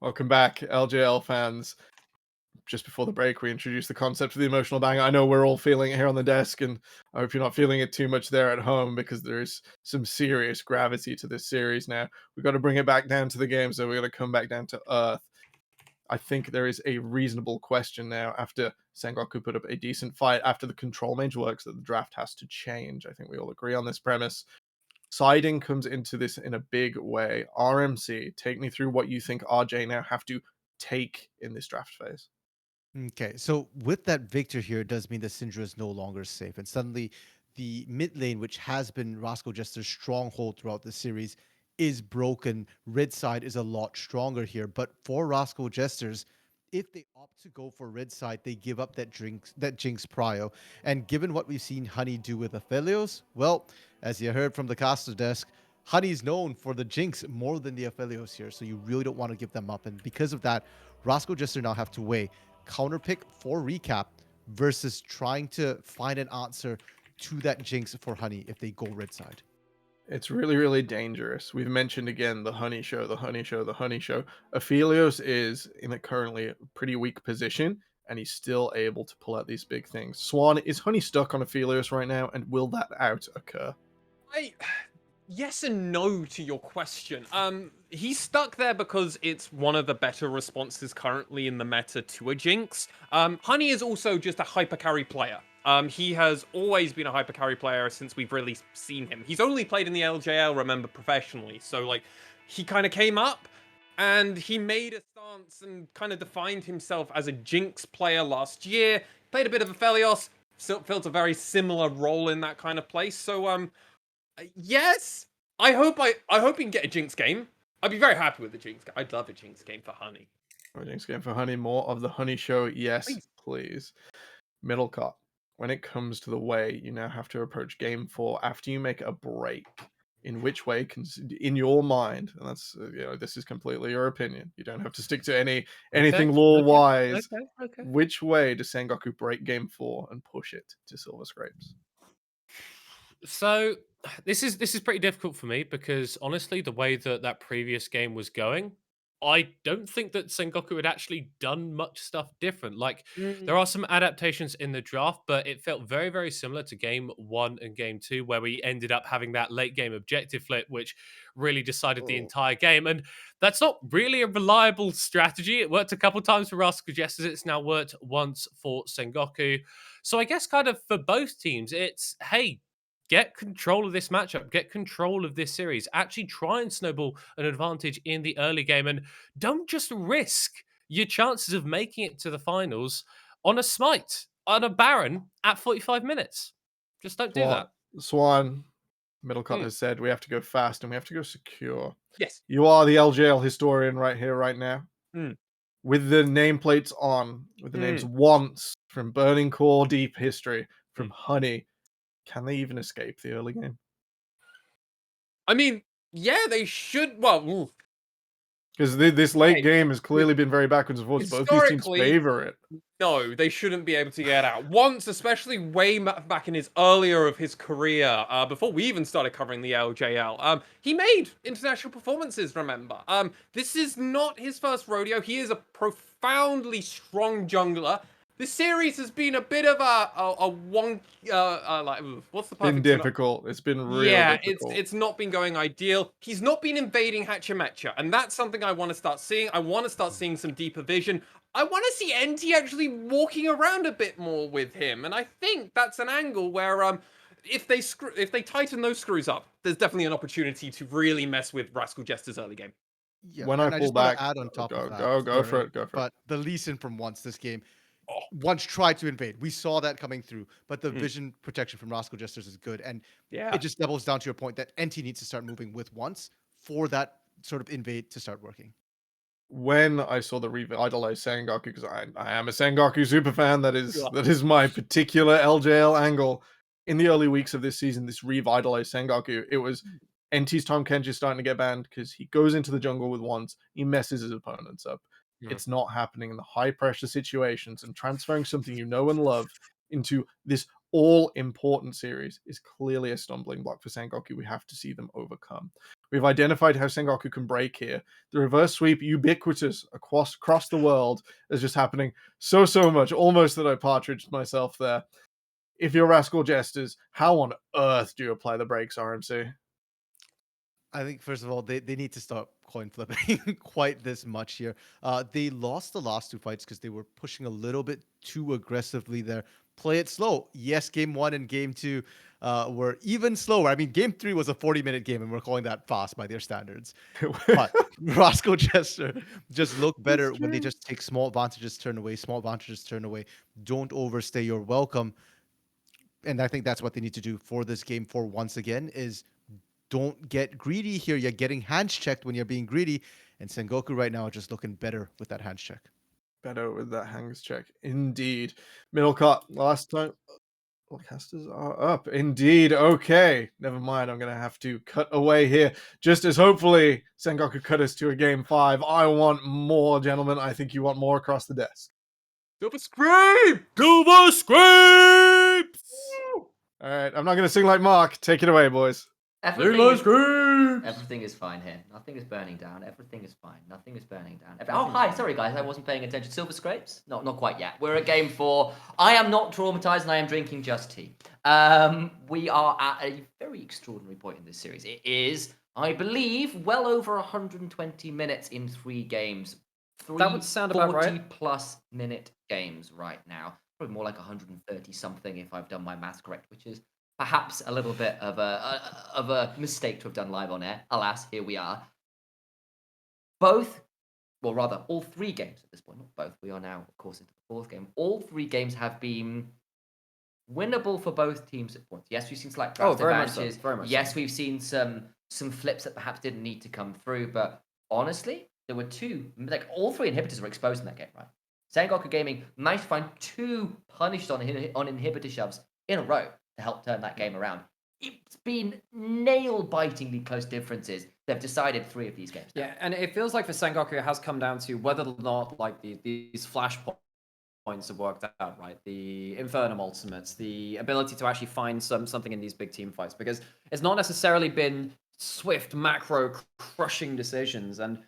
Welcome back, LJL fans. Just before the break, we introduced the concept of the emotional banger. I know we're all feeling it here on the desk, and I hope you're not feeling it too much there at home because there's some serious gravity to this series now. We've got to bring it back down to the game, so we're going to come back down to earth. I think there is a reasonable question now after Sengoku put up a decent fight, after the control mage works, that the draft has to change. I think we all agree on this premise. Siding comes into this in a big way. RMC, take me through what you think RJ now have to take in this draft phase. Okay, so with that victor here, it does mean that Syndra is no longer safe. And suddenly, the mid lane, which has been Rascal Jester's stronghold throughout the series, is broken. Red side is a lot stronger here. But for Rascal Jesters, if they opt to go for red side, they give up that Jinx prio. And given what we've seen Honey do with Aphelios, well, as you heard from the caster desk, Honey's known for the Jinx more than the Aphelios here. So you really don't want to give them up. And because of that, Rascal Jester now have to weigh counterpick for recap versus trying to find an answer to that Jinx for Honey if they go red side. It's really, really dangerous. We've mentioned again the Honey Show, the Honey Show, the Honey Show. Aphelios is in a currently pretty weak position, and he's still able to pull out these big things. Swan, is Honey stuck on Aphelios right now, and will that out occur? I Yes and no to your question. He's stuck there because it's one of the better responses currently in the meta to a Jinx. Honey is also just a hyper carry player. He has always been a hyper carry player since we've really seen him. He's only played in the LJL, remember, professionally. So like, he kind of came up and he made a stance and kind of defined himself as a Jinx player last year. Played a bit of Aphelios, still felt a very similar role in that kind of place. So yes, I hope he can get a Jinx game. I'd be very happy with the Jinx game. I'd love a Jinx game for Honey. Jinx game for Honey, more of the Honey Show, yes, Please. please. Middle cut. When it comes to the way you now have to approach game 4 after you make a break, in which way can, in your mind, and that's this is completely your opinion, you don't have to stick to anything Okay, lore okay, wise, okay, okay. which way does Sengoku break game 4 and push it to Silver Scrapes? So this is pretty difficult for me because honestly, the way that that previous game was going, I don't think that Sengoku had actually done much stuff different. Like Mm, there are some adaptations in the draft, but it felt very, very similar to game one and game two, where we ended up having that late game objective flip, which really decided the Oh, entire game. And that's not really a reliable strategy. It worked a couple times for Rascal Jesters. It's now worked once for Sengoku. So I guess kind of for both teams, it's hey, get control of this matchup, get control of this series, actually try and snowball an advantage in the early game, and don't just risk your chances of making it to the finals on a smite, on a Baron at 45 minutes. Just don't do Swan, that. Swan, Middle cut mm, has said we have to go fast and we have to go secure. yes. You are the LJL historian right here, right now. Mm, With the nameplates on, with the names mm, once from Burning Core Deep History, from mm. Honey, can they even escape the early game? I mean, yeah, they should. Well, Because this late okay. game has clearly been very backwards and forwards. Both these teams Historically, favor it. no, they shouldn't be able to get out. Once, especially way back in his earlier of his career, before we even started covering the LJL, he made international performances, remember. This is not his first rodeo. He is a profoundly strong jungler. This series has been a bit of a wonky, like, what's the Been perfect difficult. It's been real yeah, difficult. it's not been going ideal. He's not been invading Hachimecha, and that's something I want to start seeing. I want to start seeing some deeper vision. I want to see NT actually walking around a bit more with him, and I think that's an angle where if they tighten those screws up, there's definitely an opportunity to really mess with Rascal Jester's early game. Yeah, When I and I pull just want to back, add on top of go that, go go for sorry, it. Go for it. but the Lee Sin from once this game, Oh, once tried to invade. We saw that coming through, but the mm, vision protection from Rascal Jesters is good, and it yeah. just doubles down to your point that NT needs to start moving with once for that sort of invade to start working. When I saw the revitalized Sengoku, because I am a Sengoku super fan, that is my particular LJL angle. In the early weeks of this season, this revitalized Sengoku, it was NT's Tom Kenji starting to get banned because he goes into the jungle with wands, he messes his opponents up. Mhm. It's not happening in the high pressure situations, and transferring something you know and love into this all-important series is clearly a stumbling block for Sengoku we have to see them overcome. We've identified how Sengoku can break here. The reverse sweep, ubiquitous across the world, is just happening so much, almost that I partridged myself there. If you're Rascal Jesters, how on earth do you apply the brakes, RMC? I think first of all, they need to stop coin flipping quite this much here. They lost the last 2 fights because they were pushing a little bit too aggressively there. Play it slow. Yes, game 1 and game 2 were even slower. I mean, game 3 was a 40-minute game, and we're calling that fast by their standards. But Rascal Jester just look better when they just take small advantages, turn away, small advantages, turn away. Don't overstay your welcome. And I think that's what they need to do for this game 4 once again is don't get greedy here. You're getting hands checked when you're being greedy. And Sengoku right now just looking better with that hands check. Better with that hands check. Indeed. Middle cut. Last time. Casters are up. Indeed. Okay. Never mind. I'm going to have to cut away here. Just as hopefully Sengoku cut us to a game 5. I want more, gentlemen. I think you want more across the desk. Silver Scrape! Silver Scrapes! All right. I'm not going to sing like Mark. Take it away, boys. Everything is fine here. Nothing is burning down. Everything is fine. Nothing is burning down. Oh, hi. Sorry, guys. I wasn't paying attention. Silver Scrapes? No, not quite yet. We're at game 4. I am not traumatized and I am drinking just tea. We are at a very extraordinary point in this series. It is, I believe, well over 120 minutes in 3 games. That would sound about right. 40-plus minute games right now. Probably more like 130 something if I've done my math correct, which is perhaps a little bit of a mistake to have done live on air. Alas, here we are. All 3 games at this point, not both. We are now, of course, into the 4th game. All 3 games have been winnable for both teams at points. Yes, we've seen slight draft advantages. Very much yes, so. we've seen some flips that perhaps didn't need to come through, but honestly, there were 2, all 3 inhibitors were exposed in that game, right? Sengoku Gaming managed to find 2 punished on inhibitor shoves in a row to help turn that game around. It's been nail-bitingly close differences. They've decided 3 of these games now. Yeah, and it feels like for Sengoku it has come down to whether or not like these flash points have worked out, right? The Infernum ultimates, the ability to actually find something in these big team fights, because it's not necessarily been swift, macro, crushing decisions, and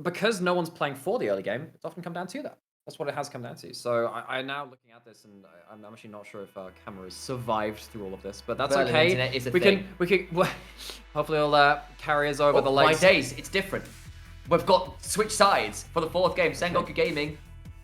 because no one's playing for the early game, it's often come down to that. That's what it has come down to. So I'm now looking at this, and I'm actually not sure if our camera has survived through all of this, but that's okay. Internet is a we thing. can hopefully it'll carry us over the legs. My days, it's different. We've got switch sides for the 4th game. Sengoku Gaming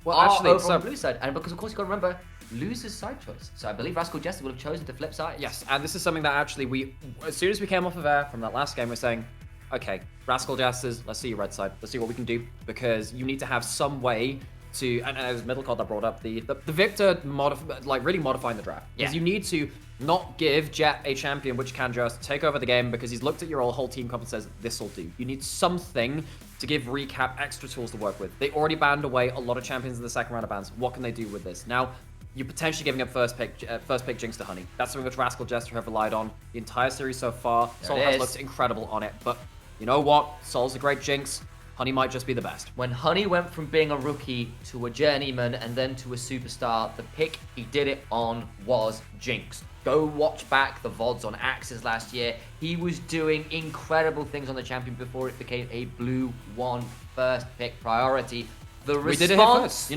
Well, are actually, over so on the blue side, and because of course you got to remember loser's side choice. So I believe Rascal Jester would have chosen to flip sides. yes, and this is something that actually as soon as we came off of air from that last game, we're saying, okay, Rascal Jesters, let's see your red side. Let's see what we can do, because you need to have some way to, and it was Middle Card that brought up the Victor really modifying the draft. Because you need to not give Jet a champion which can just take over the game, because he's looked at your whole team comp and says, this'll do. You need something to give Recap extra tools to work with. They already banned away a lot of champions in the second round of bans. What can they do with this? Now, you're potentially giving up first pick Jinx to Honey. That's something which Rascal Jester have relied on the entire series so far. Sol has looked incredible on it, but you know what? Sol's a great Jinx. Honey might just be the best. When Honey went from being a rookie to a journeyman and then to a superstar, the pick he did it on was Jinx. Go watch back the VODs on Axis last year. He was doing incredible things on the champion before it became a blue 1 first pick priority. The response,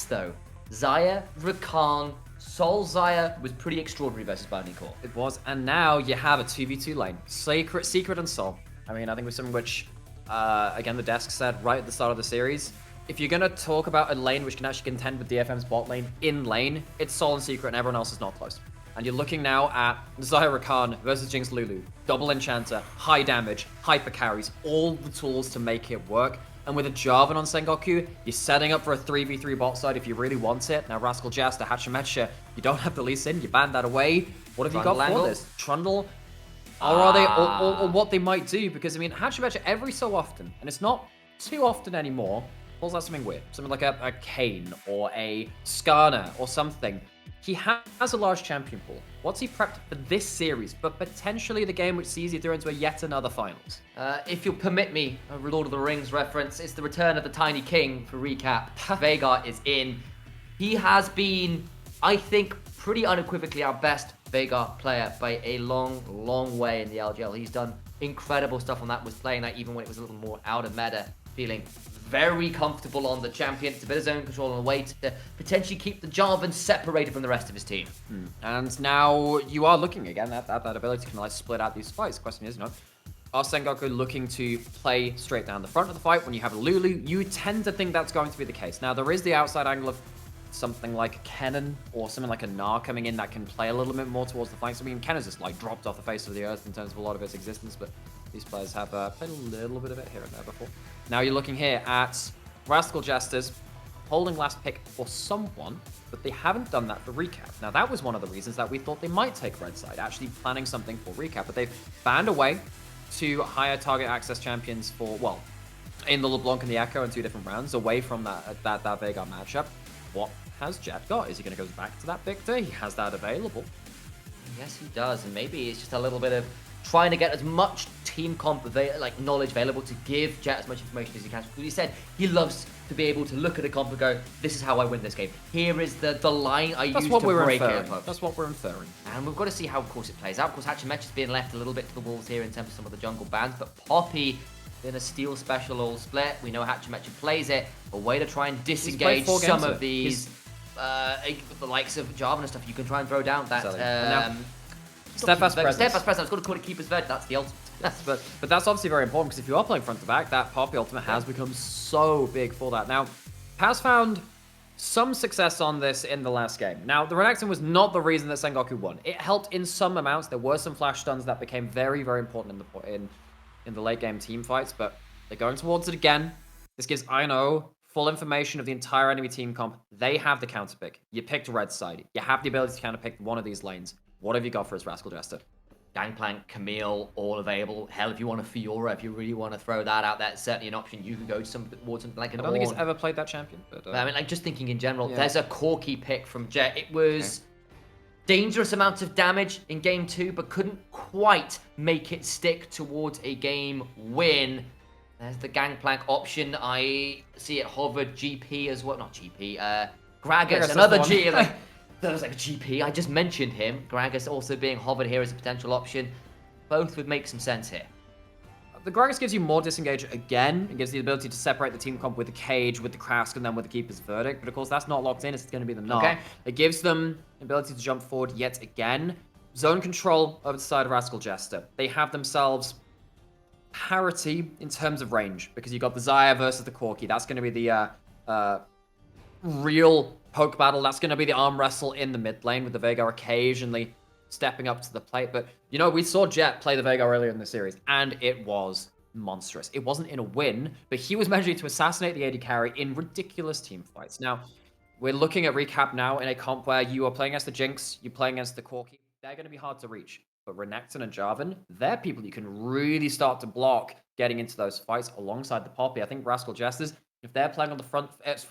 though, Xayah, Rakan, Sol Xayah was pretty extraordinary versus Binding Core. It was, and now you have a 2v2 lane. Secret and Sol. I mean, I think it was something which, again, the desk said right at the start of the series. If you're going to talk about a lane which can actually contend with DFM's bot lane in lane, it's Sol and Secret, and everyone else is not close. And you're looking now at Xayah Rakan versus Jinx Lulu. Double Enchanter, high damage, hyper carries, all the tools to make it work. And with a Jarvan on Sengoku, you're setting up for a 3v3 bot side if you really want it. Now, Rascal Jester, Hachimecha, you don't have the Lee Sin, you banned that away. What have you got for this? Trundle? Or are they, or what they might do, because I mean, Hachimecha every so often, and it's not too often anymore, pulls out something weird. Something like a Kayn or a Skarner or something. He has a large champion pool. What's he prepped for this series, but potentially the game which sees you through into yet another finals? If you'll permit me a Lord of the Rings reference, it's the return of the Tiny King for recap. Veigar is in. He has been, I think pretty unequivocally our best Veigar player by a long, long way in the LJL. He's done incredible stuff on that, was playing that even when it was a little more out of meta, feeling very comfortable on the champion. It's a bit of zone control on the way to potentially keep the Jarvan separated from the rest of his team. And now you are looking again at that ability to kind of like split out these fights. The question is, are Sengoku looking to play straight down the front of the fight? When you have a Lulu, you tend to think that's going to be the case. Now, there is the outside angle of something like Kennen or something like a Gnar coming in that can play a little bit more towards the flanks. I mean, Kennen's just like dropped off the face of the earth in terms of a lot of its existence, but these players have played a little bit of it here and there before. Now you're looking here at Rascal Jesters holding last pick for someone, but they haven't done that for Recap. Now that was one of the reasons that we thought they might take red side, actually planning something for Recap, but they've found a way to hire target access champions for, well, in the LeBlanc and the Echo in 2 different rounds, away from that Veigar matchup. What has Jet got? Is he going to go back to that Victor? He has that available. Yes, he does, and maybe it's just a little bit of trying to get as much team comp knowledge available to give Jet as much information as he can. Because he said he loves to be able to look at a comp and go, this is how I win this game. Here is the line I use to break it. That's what we're inferring. And we've got to see how, of course, it plays out. Of course, Hachimesh is being left a little bit to the wolves here in terms of some of the jungle bans, but Poppy in a steel special all split. We know Hachimesh plays it. A way to try and disengage some of these, the likes of Jarvan and stuff. You can try and throw down that. Steadfast presence. Steadfast presence. I was going to call it Keeper's Ved. That's the ultimate. but that's obviously very important because if you are playing front to back, that Poppy ultimate has become so big for that. Now, has found some success on this in the last game. Now, the Renekton was not the reason that Sengoku won. It helped in some amounts. There were some flash stuns that became very, very important in the late game team fights, but they're going towards it again. This gives Ino full information of the entire enemy team comp. They have the counter pick. You picked red side. You have the ability to counter pick one of these lanes. What have you got for us, Rascal Jester? Gangplank, Camille, all available. Hell, if you want a Fiora, if you really want to throw that out, that's certainly an option. You can go towards something like an I don't think he's ever played that champion. But, I mean, like, just thinking in general, there's a Corki pick from Jet. It was dangerous amounts of damage in game 2, but couldn't quite make it stick towards a game win. There's the Gangplank option. I see it hovered GP as well. Not GP, Gragas, another G. That was like a GP. I just mentioned him. Gragas also being hovered here as a potential option. Both would make some sense here. The Gragas gives you more disengage again. It gives the ability to separate the team comp with the Cage, with the Krask, and then with the Keeper's Verdict. But of course, that's not locked in. It's going to be the Gnar. Okay. It gives them the ability to jump forward yet again. Zone control over the side of Rascal Jester. They have themselves parity in terms of range because you got the Xayah versus the Corki. That's going to be the real poke battle. That's going to be the arm wrestle in the mid lane with the Veigar occasionally stepping up to the plate. But, you know, we saw Jet play the Veigar earlier in the series, and it was monstrous. It wasn't in a win, but he was managing to assassinate the AD carry in ridiculous team fights. Now, we're looking at Recap now in a comp where you are playing against the Jinx, you're playing against the Corki. They're going to be hard to reach. But Renekton and Jarvan, they're people you can really start to block getting into those fights alongside the Poppy. I think Rascal Jesters, if they're playing on the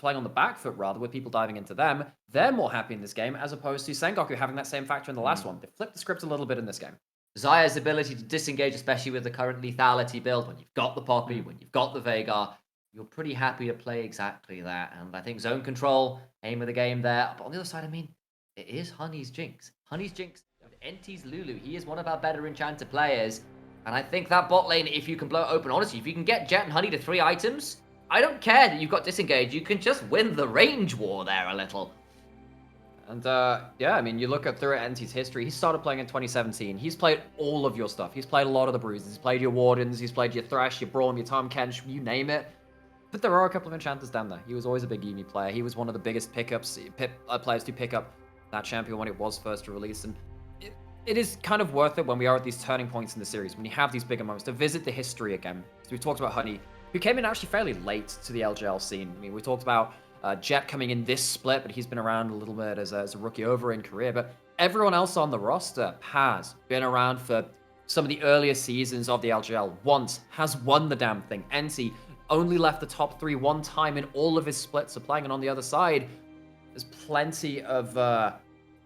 playing on the back foot rather, with people diving into them, they're more happy in this game as opposed to Sengoku having that same factor in the last one. They flipped the script a little bit in this game. Xayah's ability to disengage, especially with the current lethality build, when you've got the Poppy, when you've got the Veigar, you're pretty happy to play exactly that. And I think zone control, aim of the game there. But on the other side, I mean, it is Honey's Jinx. Honey's Jinx, NT's Lulu. He is one of our better enchanted players. And I think that bot lane, if you can blow it open, honestly, if you can get Jet and Honey to 3 items, I don't care that you've got disengage. You can just win the range war there a little. And yeah, I mean, you look at through NT's history, he started playing in 2017. He's played all of your stuff. He's played a lot of the bruises. He's played your Wardens. He's played your Thresh, your Braum, your Tahm Kench, you name it. But there are a couple of enchanters down there. He was always a big Yumi player. He was one of the biggest players to pick up that champion when it was first released. And it is kind of worth it when we are at these turning points in the series, when you have these bigger moments, to visit the history again. So we've talked about Honey, who came in actually fairly late to the LJL scene. I mean, we talked about Jet coming in this split, but he's been around a little bit as a rookie over in career. But everyone else on the roster has been around for some of the earlier seasons of the LJL. Once has won the damn thing. NT only left the top 3 one time in all of his splits, so playing, and on the other side, there's plenty of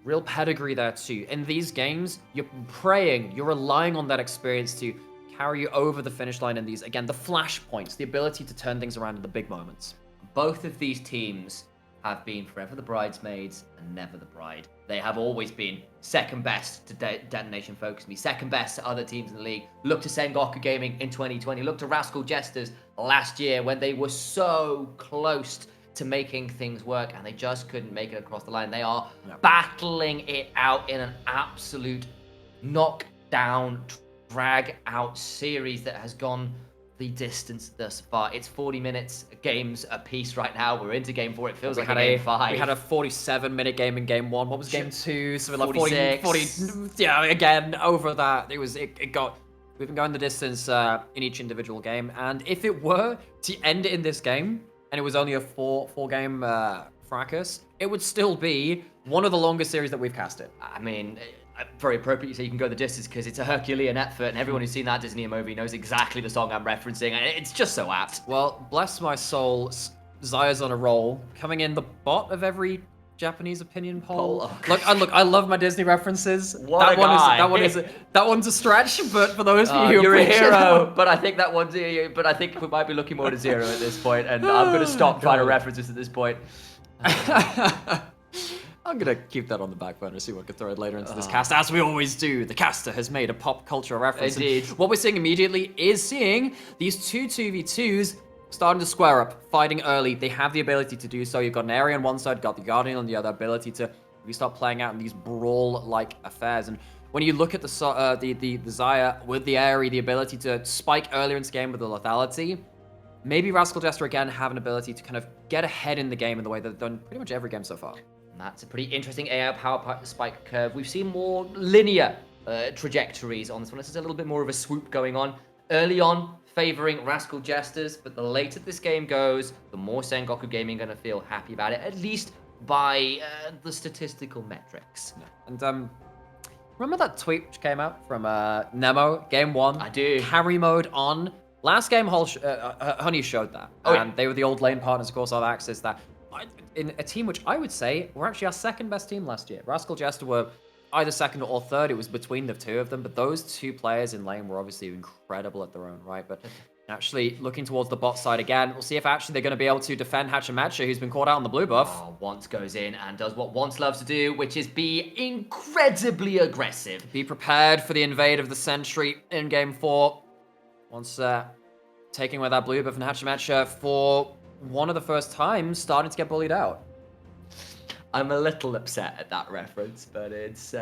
real pedigree there too. In these games, you're praying, you're relying on that experience to carry you over the finish line in these, again, the flash points, the ability to turn things around in the big moments. Both of these teams have been forever the bridesmaids and never the bride. They have always been second best to Detonation Focus Me, second best to other teams in the league. Look to Sengoku Gaming in 2020. Look to Rascal Jesters last year when they were so close to making things work and they just couldn't make it across the line. They are battling it out in an absolute knockdown, drag out series that has gone the distance thus far. It's 40 minutes games a piece right now. We're into game 4. It feels like game 5. We had a 47-minute game in game 1. What was game 2? So like 46. 40, yeah, again, over that. It got... We've been going the distance in each individual game. And if it were to end it in this game, and it was only a four-game fracas, it would still be one of the longest series that we've casted. I mean, very appropriate you say you can go the distance because it's a Herculean effort, and everyone who's seen that Disney movie knows exactly the song I'm referencing, and it's just so apt. Well, bless my soul, Zaya's on a roll, coming in the bot of every Japanese opinion poll. Look, I love my Disney references. What a guy. That one's a stretch, but for those of you who you're a appreciate hero. But I think that one's. But I think we might be looking more to zero at this point, and I'm going to stop trying to reference this at this point. I'm going to keep that on the back burner, see what I can throw it later into this cast, as we always do. The caster has made a pop culture reference. Indeed. And what we're seeing immediately is seeing these two 2v2s starting to square up, fighting early. They have the ability to do so. You've got an Area on one side, got the Guardian on the other, ability to really start playing out in these brawl-like affairs. And when you look at the Zaya with the Area, the ability to spike earlier in this game with the lethality, maybe Rascal Jester again have an ability to kind of get ahead in the game in the way they've done pretty much every game so far. That's a pretty interesting AI power spike curve. We've seen more linear trajectories on this one. This is a little bit more of a swoop going on. Early on, favoring Rascal Jesters, but the later this game goes, the more Sengoku Gaming going to feel happy about it, at least by the statistical metrics. And remember that tweet which came out from Nemo, game 1? I do. Carry mode on. Last game, Honey showed that. And they were the old lane partners, of course, I've accessed that. In a team which I would say were actually our second best team last year. Rascal Jester were either second or third. It was between the two of them, but those two players in lane were obviously incredible at their own right. But actually looking towards the bot side again, we'll see if actually they're going to be able to defend Hachimachi, who's been caught out on the blue buff. Once goes in and does what Once loves to do, which is be incredibly aggressive. Be prepared for the invade of the Sentry in game 4. Once taking away that blue buff and Hachimachi for one of the first times starting to get bullied out. I'm a little upset at that reference, but it's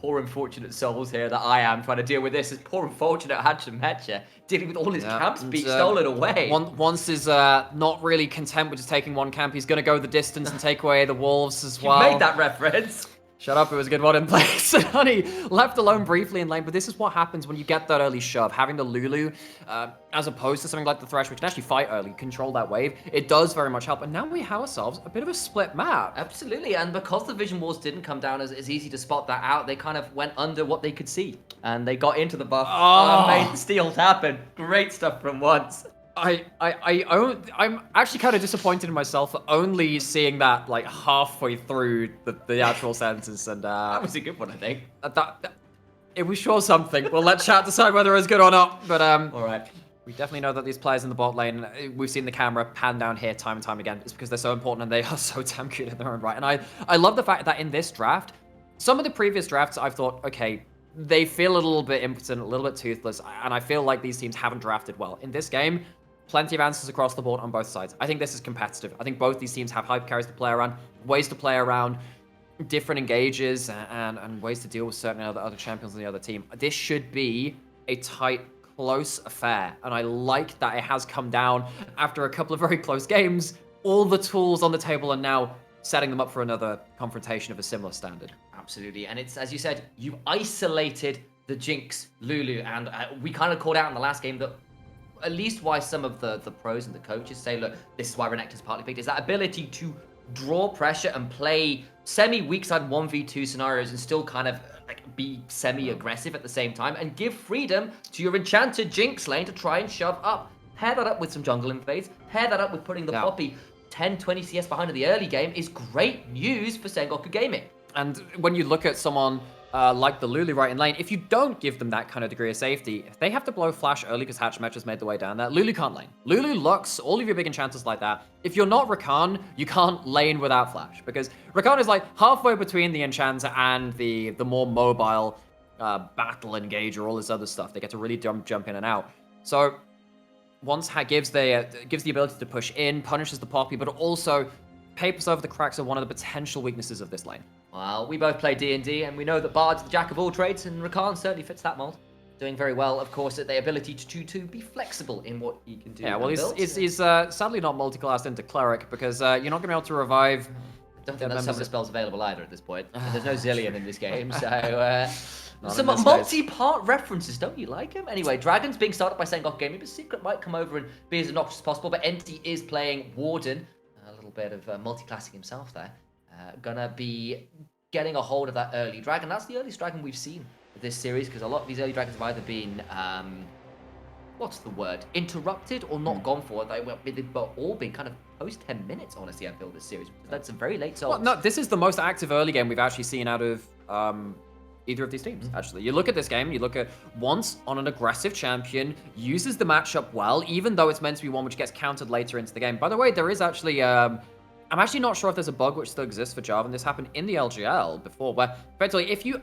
poor unfortunate souls here that I am trying to deal with this. As poor unfortunate Hachimecha dealing with all his camps being stolen away. Once is not really content with just taking one camp. He's going to go the distance and take away the wolves as well. You made that reference. Shut up, it was a good one in place. Honey left alone briefly in lane, but this is what happens when you get that early shove. Having the Lulu, as opposed to something like the Thresh, which can actually fight early, control that wave, it does very much help. And now we have ourselves a bit of a split map. Absolutely, and because the vision walls didn't come down as easy to spot that out, they kind of went under what they could see. And they got into the buff and made the steals happen. Great stuff from Once. I'm actually kind of disappointed in myself for only seeing that like halfway through the actual sentence, and that was a good one, I think. It was sure something. We'll let chat decide whether it's good or not. But all right. We definitely know that these players in the bot lane, we've seen the camera pan down here time and time again. It's because they're so important and they are so damn good in their own right. And I love the fact that in this draft, some of the previous drafts I've thought, okay, they feel a little bit impotent, a little bit toothless, and I feel like these teams haven't drafted well. In this game, plenty of answers across the board on both sides. I think this is competitive. I think both these teams have hype carries to play around, ways to play around, different engages, and ways to deal with certain other champions on the other team. This should be a tight, close affair, and I like that it has come down after a couple of very close games. All the tools on the table are now setting them up for another confrontation of a similar standard. Absolutely, and it's, as you said, you isolated the Jinx, Lulu, and we kind of called out in the last game that at least why some of the pros and the coaches say, look, this is why Renekton's partly picked, is that ability to draw pressure and play semi-weak side 1v2 scenarios and still kind of like be semi-aggressive at the same time and give freedom to your enchanted Jinx lane to try and shove up. Pair that up with some jungle invades, pair that up with putting the Poppy 10-20 CS behind in the early game is great news for Sengoku Gaming. And when you look at someone like the Lulu right in lane, if you don't give them that kind of degree of safety, if they have to blow flash early because Hatchmatch has made the way down there, Lulu can't lane. Lulu, Lux, all of your big enchanters like that. If you're not Rakan, you can't lane without flash, because Rakan is like halfway between the enchanter and the more mobile battle engager, all this other stuff. They get to really jump in and out. So once gives the ability to push in, punishes the Poppy, but also papers over the cracks of one of the potential weaknesses of this lane. Well, we both play D&D, and we know that Bard's the jack of all trades, and Rakan certainly fits that mold. Doing very well, of course, at the ability to be flexible in what he can do. Yeah, well, he's sadly not multi-classed into Cleric, because you're not going to be able to revive... I don't think that summoner spell's available either at this point. And there's no Zillion in this game, so... some in this multi-part references, don't you like him? Anyway, Dragon's being started by Sengoku Gaming, but Secret might come over and be as obnoxious as possible, but Enti is playing Warden. A little bit of multi-classing himself there. Gonna be getting a hold of that early dragon. That's the earliest dragon we've seen this series, because a lot of these early dragons have either been, what's the word? Interrupted or not gone for. They've all been kind of post 10 minutes, honestly, I feel, this series. That's some very late souls. Well, no, this is the most active early game we've actually seen out of either of these teams, actually. You look at this game, you look at once on an aggressive champion, uses the matchup well, even though it's meant to be one which gets countered later into the game. By the way, there is actually... I'm actually not sure if there's a bug which still exists for Jarvan. This happened in the LJL before, where effectively, if you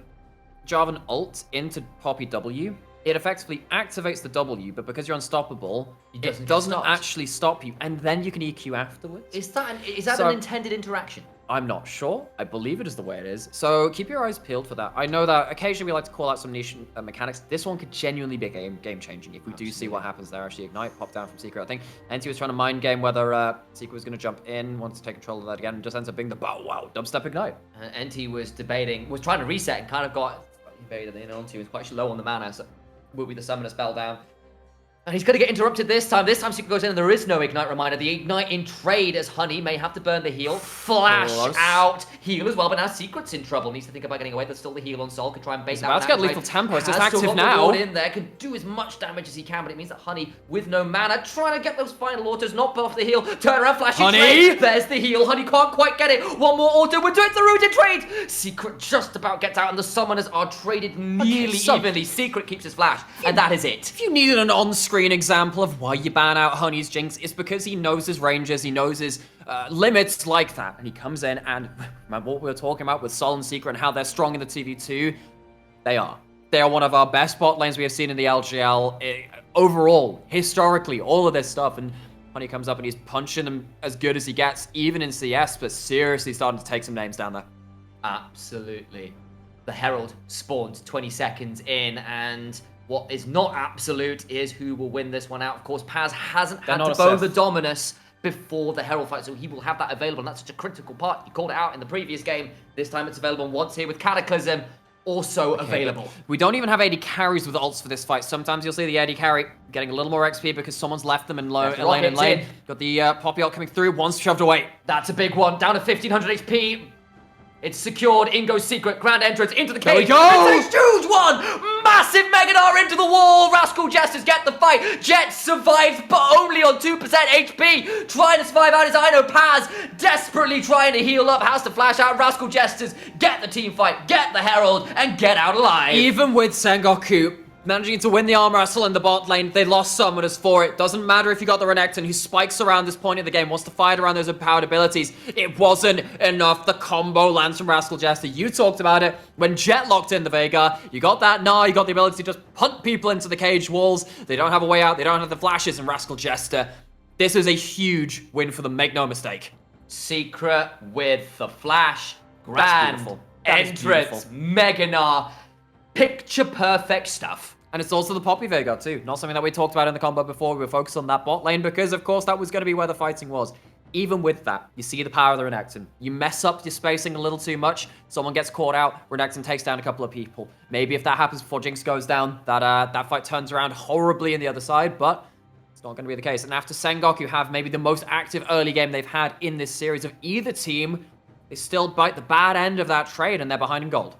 Jarvan ult into Poppy W, it effectively activates the W, but because you're unstoppable, it doesn't actually stop you, and then you can EQ afterwards. Is that an intended interaction? I'm not sure. I believe it is the way it is. So keep your eyes peeled for that. I know that occasionally we like to call out some niche mechanics. This one could genuinely be game-changing if we do see what happens there. Actually, Ignite, pop down from Secret. I think Enti was trying to mind game whether Secret was going to jump in, wants to take control of that again, and just ends up being the bow wow dubstep Ignite. Enti was trying to reset and kind of got invaded in onto. He was quite low on the mana, so will be the summoner spell down. And he's going to get interrupted this time. This time Secret goes in and there is no Ignite reminder. The Ignite in trade as Honey may have to burn the heal. Flash out. Heal as well, but now Secret's in trouble. Needs to think about getting away. There's still the heal on Sol. Can try and bait that. About to get lethal tempo. It's just active now. In there. Can do as much damage as he can, but it means that Honey, with no mana, trying to get those final autos, not buff the heal. Turn around, flash in trade. There's the heal. Honey can't quite get it. One more auto. We're doing the root in trade. Secret just about gets out, and the summoners are traded nearly evenly. Secret keeps his flash, and that is it. If you needed an on-screen example of why you ban out Honey's Jinx, it's because he knows his ranges, he knows his limits like that, and he comes in and remember what we were talking about with Sol and Secret and how they're strong in the 2v2. They are one of our best bot lanes we have seen in the LJL overall, historically, all of this stuff. And Honey comes up and he's punching them as good as he gets, even in CS, but seriously starting to take some names down there. Absolutely. The Herald spawned 20 seconds in, and what is not absolute is who will win this one out. Of course, Paz hasn't had to bow the Dominus before the Herald fight, so he will have that available, and that's such a critical part. You called it out in the previous game. This time it's available once here with Cataclysm also available. We don't even have AD carries with ults for this fight. Sometimes you'll see the AD carry getting a little more XP because someone's left them in lane. Got the Poppy ult coming through, once shoved away. That's a big one, down to 1500 HP. It's secured. In goes Secret. Grand entrance into the cage. There we go. It's a huge one. Massive Megadar into the wall. Rascal Jesters get the fight. Jet survives, but only on 2% HP. Trying to survive out his Ino. Paz desperately trying to heal up. Has to flash out. Rascal Jesters get the team fight, get the Herald, and get out alive. Even with Sengoku managing to win the arm wrestle in the bot lane, they lost summoners for it. Doesn't matter if you got the Renekton, who spikes around this point of the game, wants to fight around those empowered abilities. It wasn't enough. The combo lands from Rascal Jester. You talked about it. When Jet locked in the Veigar, you got that now. You got the ability to just punt people into the cage walls. They don't have a way out. They don't have the flashes in Rascal Jester. This is a huge win for them, make no mistake. Secret with the flash. That's Grand entrance. Meganar. Picture perfect stuff. And it's also the Poppy Veigar too. Not something that we talked about in the combo before. We were focused on that bot lane because, of course, that was going to be where the fighting was. Even with that, you see the power of the Renekton. You mess up your spacing a little too much, someone gets caught out, Renekton takes down a couple of people. Maybe if that happens before Jinx goes down, that fight turns around horribly in the other side, but it's not going to be the case. And after Sengoku have maybe the most active early game they've had in this series of either team, they still bite the bad end of that trade and they're behind in gold.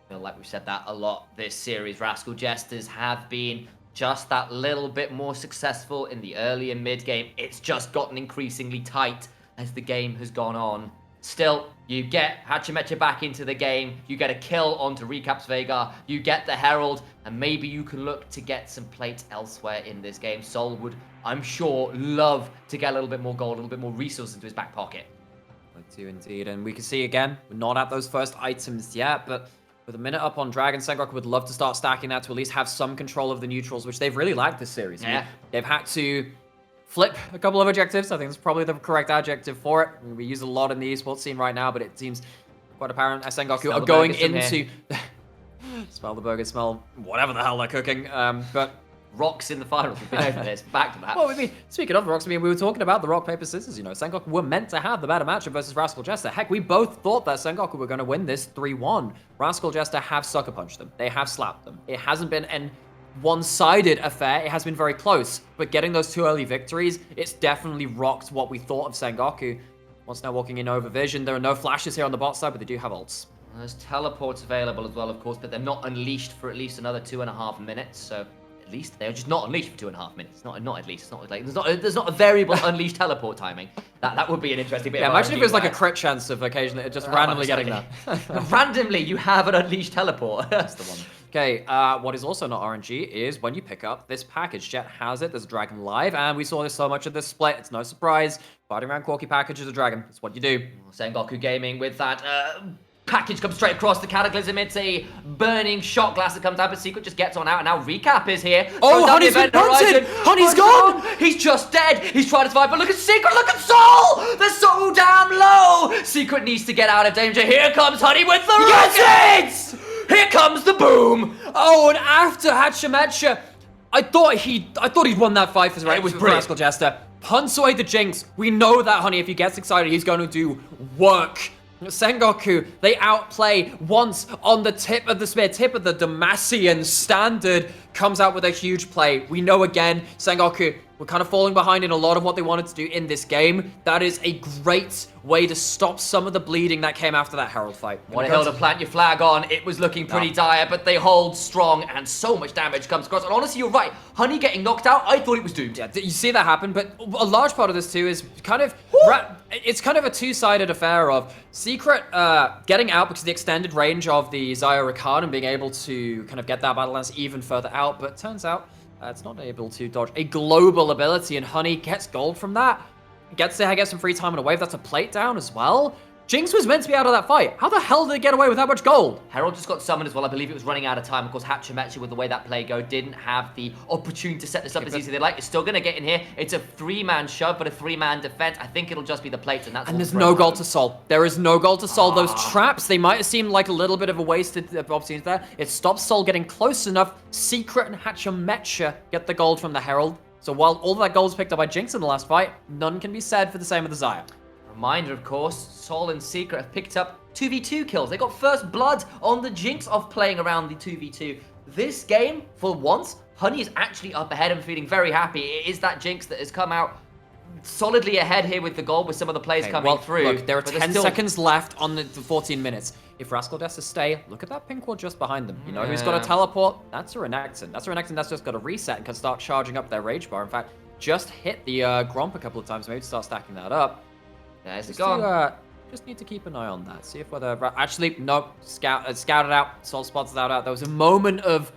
I feel like we've said that a lot this series. Rascal Jesters have been just that little bit more successful in the early and mid game. It's just gotten increasingly tight as the game has gone on. Still, you get Hachimecha back into the game, you get a kill onto Recaps Veigar, you get the Herald, and maybe you can look to get some plates elsewhere in this game. Sol would, I'm sure, love to get a little bit more gold, a little bit more resources into his back pocket. I do indeed, and we can see again, we're not at those first items yet, but with a minute up on Dragon, Sengoku would love to start stacking that to at least have some control of the neutrals, which they've really lacked this series. Yeah. I mean, they've had to flip a couple of objectives. I think that's probably the correct adjective for it. I mean, we use a lot in the esports scene right now, but it seems quite apparent as Sengoku are going into... smell the burger, smell whatever the hell they're cooking. But Rocks in the finals. We've been over this. Back to that. well, I mean, speaking of rocks, I mean, we were talking about the rock, paper, scissors. You know, Sengoku were meant to have the better matchup versus Rascal Jester. Heck, we both thought that Sengoku were going to win this 3-1. Rascal Jester have sucker punched them. They have slapped them. It hasn't been an one-sided affair. It has been very close. But getting those 2 early victories, it's definitely rocked what we thought of Sengoku. Once now walking in over vision, there are no flashes here on the bot side, but they do have ults. There's teleports available as well, of course, but they're not unleashed for at least another 2.5 minutes. So at least they're just not unleashed for 2.5 minutes. Not at least. It's not like there's not a variable unleashed teleport timing. That would be an interesting bit. Yeah, of imagine if it was like a RNG, crit chance of occasionally just randomly getting that. Randomly, you have an unleashed teleport. That's the one. Okay, what is also not RNG is when you pick up this package. Jet has it, there's a dragon live, and we saw this so much of this split, it's no surprise. Fighting around Quirky package is a dragon, that's what you do. Sengoku Gaming with that package comes straight across the Cataclysm. It's a burning shot glass that comes out, but Secret just gets on out, and now Recap is here. Oh, Honey's been punted! Honey's gone! He's just dead! He's trying to survive, but look at Secret, look at Sol! They're so damn low! Secret needs to get out of danger. Here comes Honey with the rockets! Here comes the boom! Oh, and after Hachimecha, I thought he'd won that fight for Rascal Jester. Punts away the Jinx. We know that Honey, if he gets excited, he's going to do work. Sengoku, they outplay once on the tip of the spear, tip of the Demacian standard, comes out with a huge play. We know again, Sengoku were kind of falling behind in a lot of what they wanted to do in this game. That is a great way to stop some of the bleeding that came after that Herald fight. What a hill to plant your flag on. It was looking pretty dire, but they hold strong, and so much damage comes across. And honestly, you're right. Honey getting knocked out, I thought it was doomed. Yeah, you see that happen, but a large part of this too is kind of... it's kind of a two-sided affair of Secret getting out because of the extended range of the Xayah Rakan and being able to kind of get that battle lance even further out, but turns out it's not able to dodge a global ability, and Honey gets gold from that. Gets some free time on a wave. That's a plate down as well. Jinx was meant to be out of that fight. How the hell did they get away with that much gold? Herald just got summoned as well. I believe it was running out of time. Of course, Hachimecha, with the way that play go, didn't have the opportunity to set this up as easy as they like. It's still going to get in here. It's a 3-man shove, but a 3-man defense. I think it'll just be the plates, and that's. And there's no gold to Sol. There is no gold to Sol. Those traps, they might have seemed like a little bit of a wasted opportunity there. It stops Sol getting close enough. Secret and Hachimecha get the gold from the Herald. So while all that gold was picked up by Jinx in the last fight, none can be said for the same with the Xayah. Reminder, of course, Sol and Secret have picked up 2v2 kills. They got first blood on the Jinx of playing around the 2v2. This game, for once, Honey is actually up ahead and feeling very happy. It is that Jinx that has come out solidly ahead here with the gold, with some of the plays coming through. Look, there are 10 seconds left on the 14 minutes. If Rascal Jester stay, look at that pink ward just behind them. You know who's got a teleport? That's a Renekton. That's a Renekton that's just got a reset and can start charging up their rage bar. In fact, just hit the Gromp a couple of times, maybe to start stacking that up. There's it gone. Just need to keep an eye on that. See if whether... Actually, no. Scouted out. Sol spots that out. There was a moment of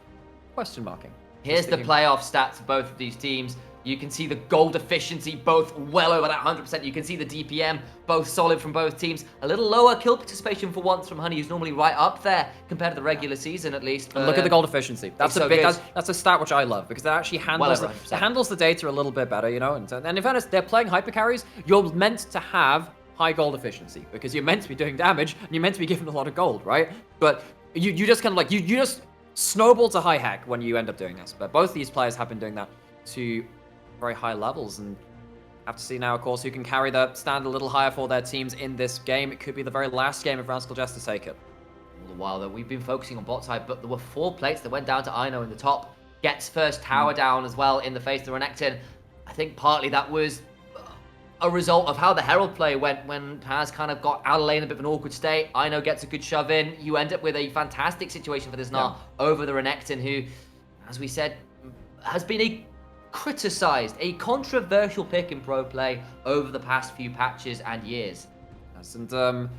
question marking. Here's the playoff stats of both of these teams. You can see the gold efficiency, both well over that 100%. You can see the DPM, both solid from both teams. A little lower kill participation for once from Honey, who's normally right up there compared to the regular season, at least. And look at the gold efficiency. That's a big. That's a stat which I love because it actually handles the data a little bit better, you know. And in fairness, they're playing hyper carries. You're meant to have high gold efficiency because you're meant to be doing damage and you're meant to be given a lot of gold, right? But you just kind of like you just snowball to high hack when you end up doing this. But both these players have been doing that to very high levels, and have to see now, of course, who can carry the stand a little higher for their teams in this game. It could be the very last game if Rascal Jester take it. All the while, though, we've been focusing on bot side, but there were 4 plates that went down to Ino in the top. Gets first tower down as well in the face of the Renekton. I think partly that was a result of how the Herald play went when Taz kind of got out of lane, a bit of an awkward state. Ino gets a good shove in. You end up with a fantastic situation for this Gnar over the Renekton, who, as we said, has been a controversial pick in pro play over the past few patches and years. Yes, and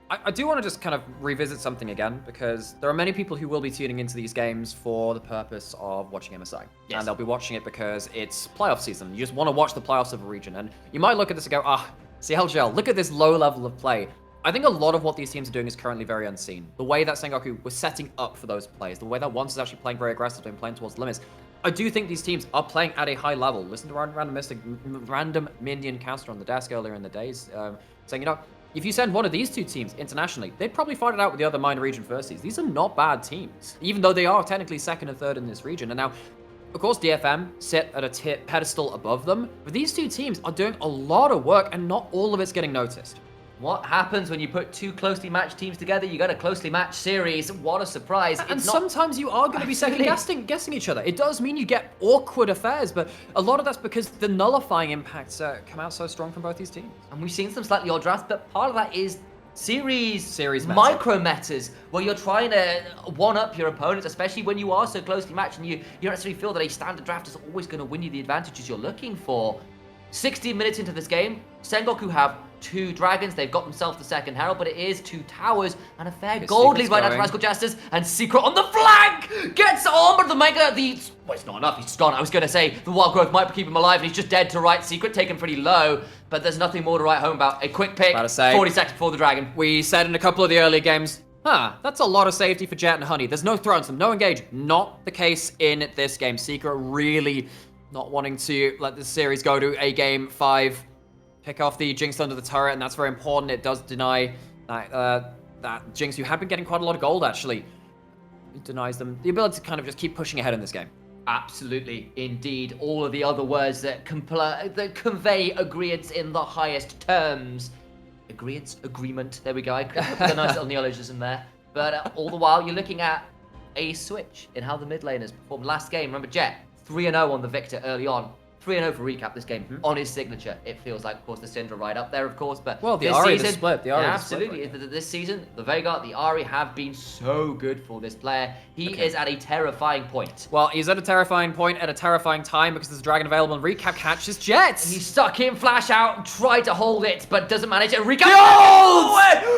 I do want to just kind of revisit something again, because there are many people who will be tuning into these games for the purpose of watching MSI. Yes. And they'll be watching it because it's playoff season. You just want to watch the playoffs of a region. And you might look at this and go, see LJL, look at this low level of play. I think a lot of what these teams are doing is currently very unseen. The way that Sengoku was setting up for those plays, the way that Once is actually playing very aggressively and playing towards limits. I do think these teams are playing at a high level. Listen to Random Minion Counter on the desk earlier in the days, saying, you know, if you send one of these two teams internationally, they'd probably fight it out with the other minor region firsties. These are not bad teams, even though they are technically second and third in this region. And now, of course, DFM sit at a pedestal above them, but these two teams are doing a lot of work, and not all of it's getting noticed. What happens when you put two closely matched teams together? You get a closely matched series. What a surprise. And sometimes you are going to be second-guessing each other. It does mean you get awkward affairs, but a lot of that's because the nullifying impacts come out so strong from both these teams. And we've seen some slightly odd drafts, but part of that is series meta. micro metas, where you're trying to one-up your opponents, especially when you are so closely matched and you don't necessarily feel that a standard draft is always going to win you the advantages you're looking for. 16 minutes into this game, Sengoku have 2 dragons. They've got themselves the second herald, but it is 2 towers and a fair gold lead right now to Rascal Jesters. And Secret on the flank gets on, but the Mega, well, it's not enough. He's gone. I was going to say the wild growth might keep him alive, and he's just dead to right. Secret taken pretty low, but there's nothing more to write home about. A quick pick, 40 seconds before the dragon. We said in a couple of the earlier games, that's a lot of safety for Jet and Honey. There's no throws, no engage. Not the case in this game. Secret really not wanting to let this series go to a game 5. Pick off the Jinx under the turret, and that's very important. It does deny that Jinx, who had been getting quite a lot of gold, actually. It denies them the ability to kind of just keep pushing ahead in this game. Absolutely, indeed. All of the other words that convey agreements in the highest terms. Agreement. There we go. I put a nice little neologism there. But all the while, you're looking at a switch in how the mid laners performed last game. Remember, Jet 3-0 on the Victor early on. 3-0 for recap this game on his signature. It feels like, of course, the Syndra right up there, of course, but well, the this Ahri season, split. The Ahri absolutely. split right. This season, the Veigar, the Ahri have been so good for this player. He is at a terrifying point. Well, he's at a terrifying point at a terrifying time because there's a dragon available, and recap catches Jet. He's stuck in, flash out, tried to hold it, but doesn't manage it. Recap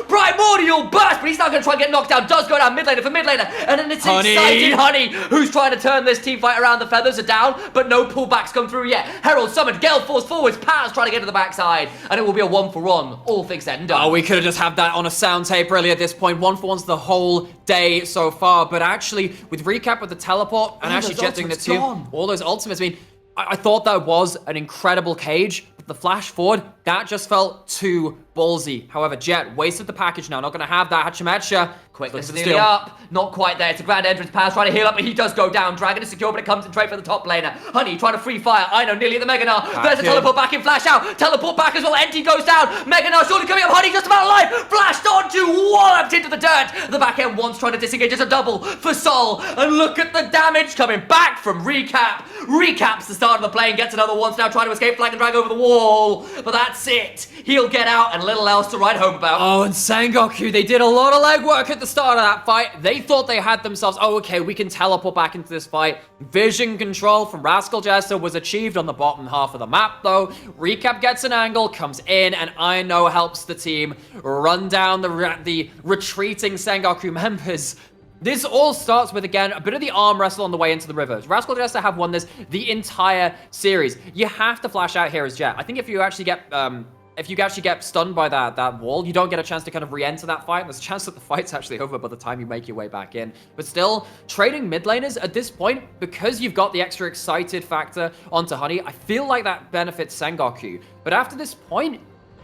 primordial burst, but he's not going to try and get knocked down. Does go down mid laner for mid laner, and then it's excited Honey, who's trying to turn this team fight around. The feathers are down, but no pullbacks come through yet. Herald summoned. Gale falls forwards, Paz trying to get to the backside, and it will be a 1-for-1, all things said and done. Oh, we could have just had that on a sound tape really at this point. 1-for-1's the whole day so far, but actually, with recap with the teleport, and actually Jet doing the 2, all those ultimates, I mean, I thought that was an incredible cage, but the flash forward, that just felt too ballsy. However, Jet wasted the package now, not going to have that. Hachimecha, quick, nearly up, not quite there. It's a grand entrance pass, trying to heal up, but he does go down. Dragon is secure, but it comes in trade for the top laner. Honey trying to free fire. I know, nearly at the Meganar. There's a teleport back in, flash out. Teleport back as well. NT goes down. Meganar surely coming up. Honey just about alive. Flashed onto, walloped into the dirt. The back end once trying to disengage. It's a double for Sol. And look at the damage coming back from Recap. Recap's the start of the play and gets another once now, trying to escape, flag and drag over the wall. But that's it. He'll get out and little else to write home about. Oh, and Sengoku, they did a lot of legwork at the start of that fight. They thought they had themselves, okay, we can teleport back into this fight. Vision control from Rascal Jester was achieved on the bottom half of the map, though. Recap gets an angle, comes in, and I know helps the team run down the retreating Sengoku members. This all starts with, again, a bit of the arm wrestle on the way into the river. Rascal Jester have won this the entire series. You have to flash out here as Jet. I think if you actually get stunned by that wall, you don't get a chance to kind of re-enter that fight. There's a chance that the fight's actually over by the time you make your way back in. But still, trading mid laners at this point, because you've got the extra excited factor onto Honey, I feel like that benefits Sengoku. But after this point,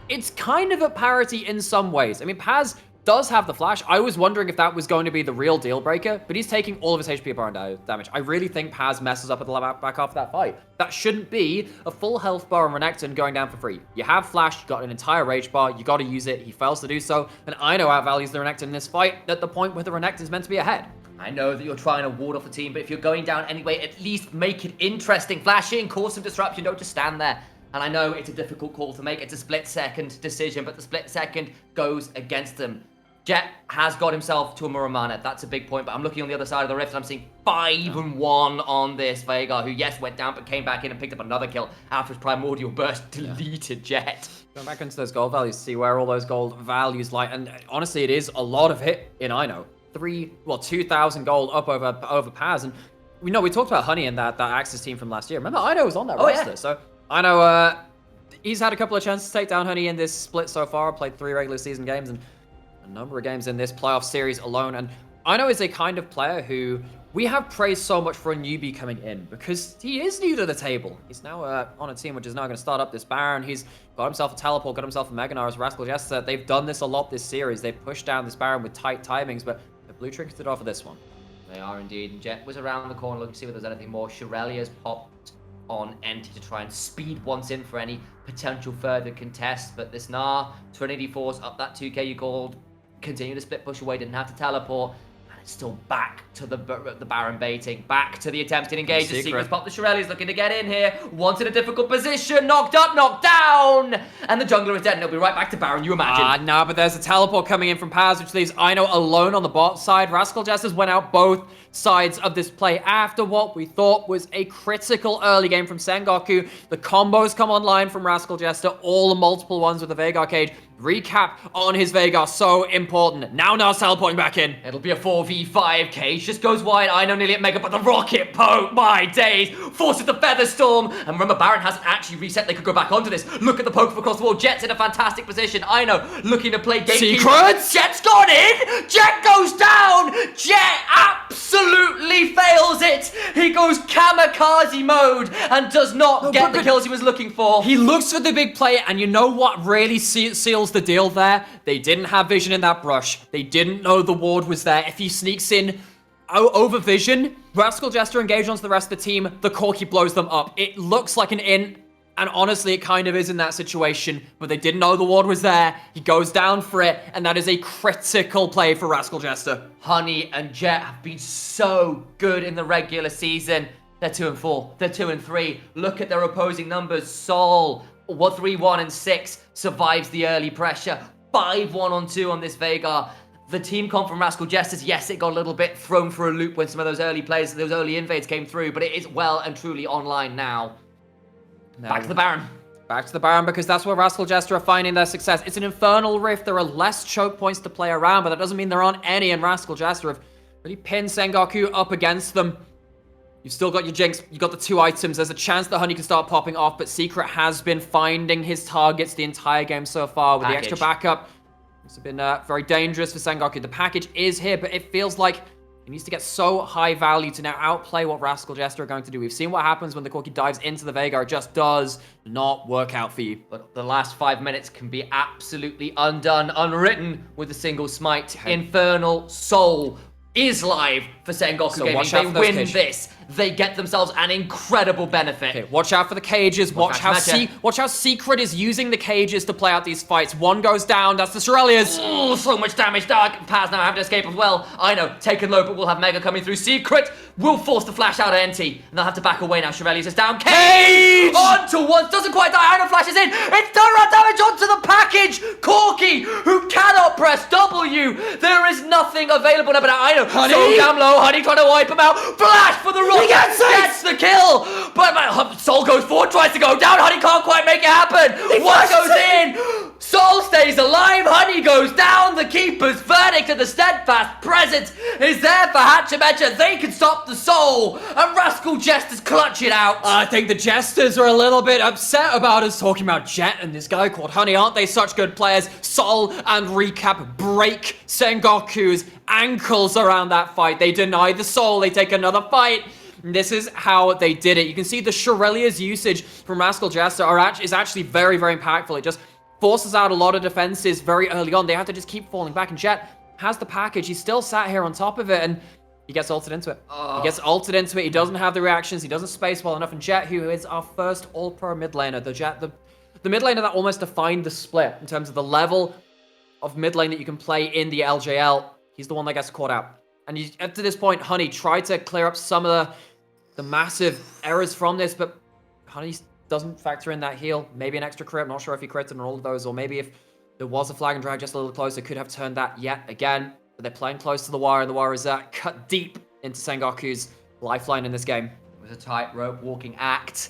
it's kind of at parity in some ways. I mean, Paz does have the flash. I was wondering if that was going to be the real deal breaker, but he's taking all of his HP bar and damage. I really think Paz messes up at the back half of that fight. That shouldn't be a full health bar on Renekton going down for free. You have flash, you got an entire rage bar, you got to use it. He fails to do so, and I know outvalues the Renekton in this fight at the point where the Renekton's meant to be ahead. I know that you're trying to ward off the team, but if you're going down anyway, at least make it interesting. Flash in, cause some disruption, don't just stand there. And I know it's a difficult call to make. It's a split-second decision, but the split-second goes against them. Jet has got himself to a Muramana. That's a big point, but I'm looking on the other side of the rift and I'm seeing 5-1 on this Veigar, who, yes, went down, but came back in and picked up another kill after his primordial burst deleted Jet. Going back into those gold values, see where all those gold values lie. And honestly, it is a lot of hit in Ino. 2,000 gold up over Paz. And we talked about Honey and that Axis team from last year. Remember, Ino was on that roster. Yeah. So Ino, he's had a couple of chances to take down Honey in this split so far. Played 3 regular season games and a number of games in this playoff series alone. And Ino is a kind of player who we have praised so much for a newbie coming in because he is new to the table. He's now on a team which is now going to start up this Baron. He's got himself a teleport, got himself a Mega Gnar as Rascal Jester. They've done this a lot this series. They've pushed down this Baron with tight timings, but the blue trinketed off of this one. They are indeed. And Jet was around the corner looking to see if there's anything more. Shirelia's popped on Enti to try and speed once in for any potential further contest. But this Gnar, 2084's up that 2k you called. Continue to split push away, didn't have to teleport. Still back to the Baron baiting, back to the attempts to engage. The Secret's pop. The Shirelli's looking to get in here. Once in a difficult position. Knocked up, knocked down. And the jungler is dead and it'll be right back to Baron, you imagine. No, but there's a teleport coming in from Paz, which leaves Ino alone on the bot side. Rascal Jesters went out both sides of this play after what we thought was a critical early game from Sengoku. The combos come online from Rascal Jester, all the multiple ones with the Veigar cage. Recap on his Veigar, so important. Now teleporting back in. It'll be a 4v5. Cage just goes wide. Ino nearly at Mega, but the rocket poke, my days, forces the Feather Storm. And remember, Baron hasn't actually reset. They could go back onto this. Look at the poke from across the wall. Jet's in a fantastic position. Ino looking to play gatekeeper. Secrets! Jet's gone in. Jet goes down. Jet absolutely fails it. He goes kamikaze mode and does not get the kills he was looking for. He looks for the big play, and you know what really seals the deal there? They didn't have vision in that brush. They didn't know the ward was there. If he sneaks in over vision, Rascal Jester engaged onto the rest of the team, the Corki blows them up. It looks like an in, and honestly, it kind of is in that situation, but they didn't know the ward was there. He goes down for it, and that is a critical play for Rascal Jester. Honey and Jet have been so good in the regular season. They're 2-4. They're 2-3. Look at their opposing numbers. Sol, 3-1 and 6 survives the early pressure. 5-1 on 2 on this Veigar. The team comp from Rascal Jesters, yes, it got a little bit thrown for a loop when some of those early plays, those early invades came through, but it is well and truly online now. Back to the Baron. Back to the Baron, because that's where Rascal Jester are finding their success. It's an Infernal Rift. There are less choke points to play around, but that doesn't mean there aren't any, and Rascal Jester have really pinned Sengoku up against them. You've still got your Jinx, you've got the 2 items. There's a chance that Honey can start popping off, but Secret has been finding his targets the entire game so far with the extra backup. It's been very dangerous for Sengoku. The package is here, but it feels like he needs to get so high value to now outplay what Rascal Jester are going to do. We've seen what happens when the Corki dives into the Veigar. It just does not work out for you. But the last 5 minutes can be absolutely undone, unwritten with a single smite. Infernal Soul is live for Sengoku So Gaming. watch out They for those win cages. this. They get themselves an incredible benefit. Okay, watch out for the cages. Watch how Secret is using the cages to play out these fights. One goes down. That's the Shirelias. Oh, so much damage. Dark Paz now having to escape as well. I know, taken low, but we'll have Mega coming through. Secret will force the flash out of NT. And they'll have to back away now. Shirelias is down. Cage! Onto once. Doesn't quite die. Iron flashes in. It's turnaround damage onto the package. Corki, who cannot press W. There is nothing available now. But I know. Honey? So damn low. Honey trying to wipe him out. Flash for the rock. He gets the kill. But Soul goes forward, tries to go down. Honey can't quite make it happen. One goes in. Soul stays alive. Honey goes down. The keeper's verdict and the steadfast presence is there for Hachimecha. They can stop the Soul. And Rascal Jesters clutch it out. I think the Jesters are a little bit upset about us talking about Jet and this guy called Honey. Aren't they such good players? Sol and Recap break Sengoku's ankles around that fight. They deny the Soul. They take another fight. This is how they did it. You can see the Shirelia's usage from Rascal Jester is actually very, very impactful. It just forces out a lot of defenses very early on. They have to just keep falling back. And Jet has the package. He's still sat here on top of it, and he gets ulted into it. He gets ulted into it. He doesn't have the reactions. He doesn't space well enough. And Jet, who is our first all-pro mid laner, the mid laner that almost defined the split in terms of the level of mid lane that you can play in the LJL, he's the one that gets caught out. And up to this point, Honey tried to clear up some of the massive errors from this, but Honey doesn't factor in that heal. Maybe an extra crit. I'm not sure if he critted on all of those, or maybe if there was a flag and drag just a little closer, could have turned that yet again. But they're playing close to the wire, and the wire is cut deep into Sengoku's lifeline in this game. It was a tightrope walking act.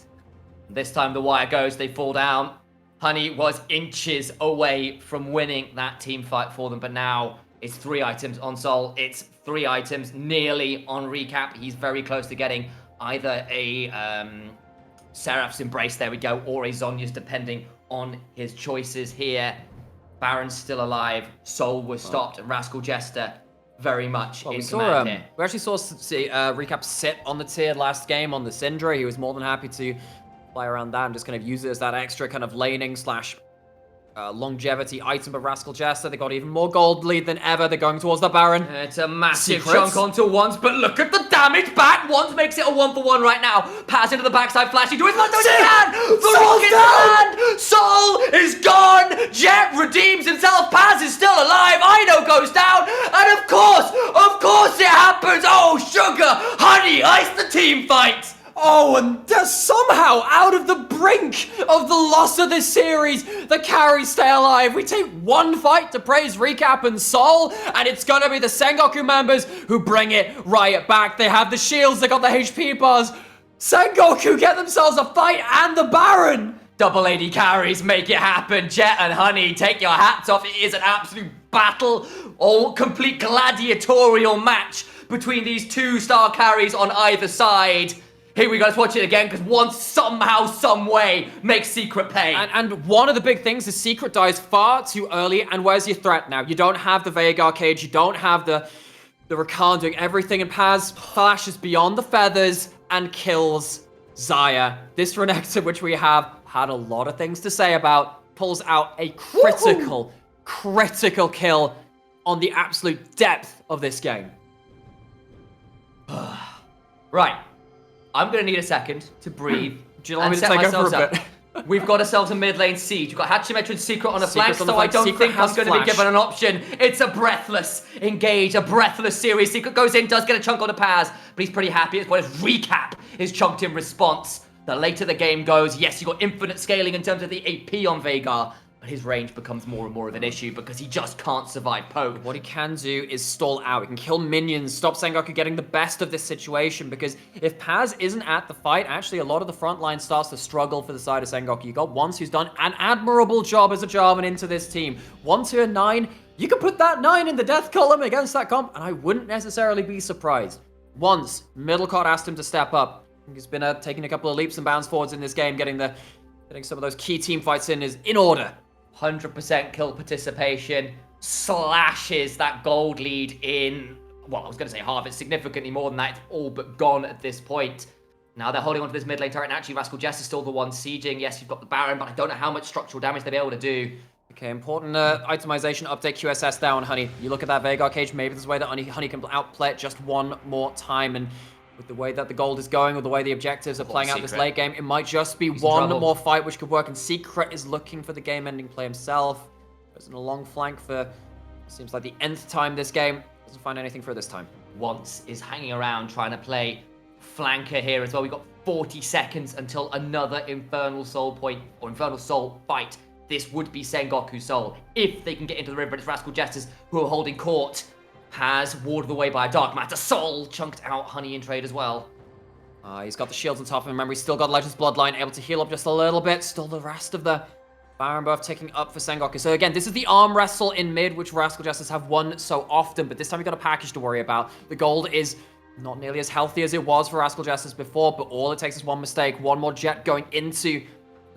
This time the wire goes, they fall down. Honey was inches away from winning that team fight for them, but now it's 3 items on Sol. It's 3 items nearly on Recap. He's very close to getting either a Seraph's Embrace, there we go, or a Zhonya's, depending on his choices here. Baron's still alive. Sol was stopped, and Rascal Jester very much in command here. We actually saw Recap sit on the tier last game on the Syndra. He was more than happy to fly around that and just kind of use it as that extra kind of laning slash longevity item of Rascal Jester. They got even more gold lead than ever. They're going towards the Baron. It's a massive Secrets. chunk onto Wands, but look at the damage back. Wands makes it a 1-for-1 right now. Pass into the backside, flashing to his left. The rocket's land. Sol is gone. Jet redeems himself. Paz is still alive. Ino goes down. And of course it happens. Oh, Sugar, Honey, ice the team fight. Oh, and somehow, out of the brink of the loss of this series, the carries stay alive. We take one fight to praise Recap and Sol, and it's gonna be the Sengoku members who bring it right back. They have the shields, they got the HP bars. Sengoku get themselves a fight and the Baron. Double AD carries make it happen. Jet and Honey, take your hats off. It is an absolute battle, all complete gladiatorial match between these 2-star carries on either side. Here we go, let's watch it again, because Wands somehow, some way, makes Secret pay. And one of the big things is Secret dies far too early, and where's your threat now? You don't have the Veigar cage, you don't have the Rakan doing everything, and Paz flashes beyond the feathers and kills Xayah. This Renekton, which we have had a lot of things to say about, pulls out a critical kill on the absolute depth of this game. Right. I'm going to need a second to breathe. Do you want me to take over a bit? We've got ourselves a mid lane siege. We've got Hachimetra and Secret on a flank, on the so I flank. don't Secret think I'm has going to be flash. given an option. It's a breathless engage, a breathless series. Secret goes in, does get a chunk on the Paz, but he's pretty happy as well as Recap is chunked in response. The later the game goes, yes, you've got infinite scaling in terms of the AP on Veigar, but his range becomes more and more of an issue because he just can't survive poke. What he can do is stall out. He can kill minions, stop Sengoku getting the best of this situation, because if Paz isn't at the fight, actually a lot of the front line starts to struggle for the side of Sengoku. You got Once, who's done an admirable job as a Jarvan into this team. 1 to a 9, you can put that 9 in the death column against that comp, and I wouldn't necessarily be surprised. Once, Middlecott asked him to step up. He's been taking a couple of leaps and bounds forwards in this game, getting some of those key team fights in order. 100% kill participation, slashes that gold lead in, well, I was going to say half, it's significantly more than that, it's all but gone at this point. Now they're holding on to this mid lane turret, and actually Rascal Jester is still the one sieging. Yes, you've got the Baron, but I don't know how much structural damage they'll be able to do. Okay, important itemization update QSS down, Honey. You look at that Veigar cage, maybe there's a way that Honey can outplay it just one more time, and with the way that the gold is going, or the way the objectives are playing out this late game, it might just be one more fight which could work, and Secret is looking for the game-ending play himself. Goes in a long flank for, seems like the nth time this game. Doesn't find anything for this time. Once is hanging around trying to play flanker here as well. We've got 40 seconds until another Infernal Soul point, or Infernal Soul fight. This would be Sengoku Soul. If they can get into the river, it's Rascal Jesters who are holding court. Has warded away by a Dark Matter. Soul chunked out Honey in trade as well. He's got the shields on top of him. Remember, he's still got Legends Bloodline, able to heal up just a little bit. Still the rest of the Baron buff ticking up for Sengoku. So again, this is the arm wrestle in mid, which Rascal Jesters have won so often, but this time we've got a package to worry about. The gold is not nearly as healthy as it was for Rascal Jesters before, but all it takes is one mistake, one more jet going into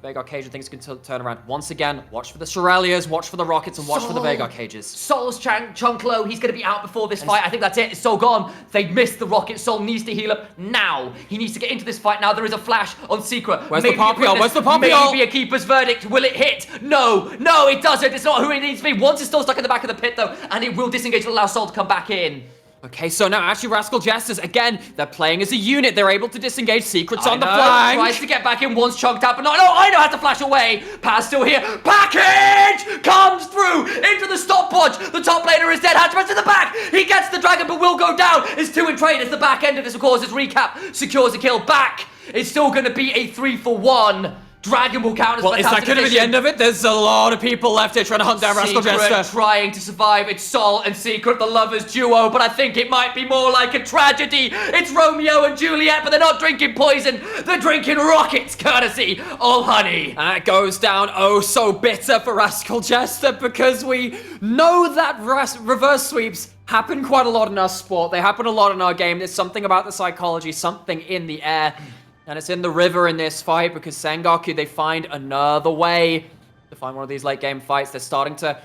the Veigar cage, and things can turn around. Once again, watch for the Shurelias, watch for the rockets, and watch for the Veigar cages. Soul's chunk low. He's going to be out before this fight. I think that's it. It's Soul gone. They missed the rocket. Soul needs to heal up now. He needs to get into this fight now. There is a flash on Secret. Where's the Poppy? Where's the Poppy? Maybe a keeper's verdict. Will it hit? No, it doesn't. It's not who it needs to be. Once it's still stuck in the back of the pit, though, and it will disengage to allow Soul to come back in. Okay, so now actually Rascal Jesters, again, they're playing as a unit. They're able to disengage. Secrets on the flank. Tries to get back in, once chunked out, but no, I know how to flash away. Paz still here. Package comes through into the stopwatch. The top laner is dead. Hatchman's in the back. He gets the dragon, but will go down. It's 2 in trade. It's the back end of this, of course, as Recap secures a kill back. It's still going to be a 3-for-1. Dragon will count as Well, is that fantastic going to be the addition. end of it? There's a lot of people left here trying to hunt down Rascal Secret Jester. trying to survive. It's Sol and Secret, the lovers duo, but I think it might be more like a tragedy. It's Romeo and Juliet, but they're not drinking poison. They're drinking rockets, courtesy of Honey. And it goes down oh so bitter for Rascal Jester because we know that reverse sweeps happen quite a lot in our sport. They happen a lot in our game. There's something about the psychology, something in the air. And it's in the river in this fight because Sengoku, they find another way to find one of these late game fights. They're starting to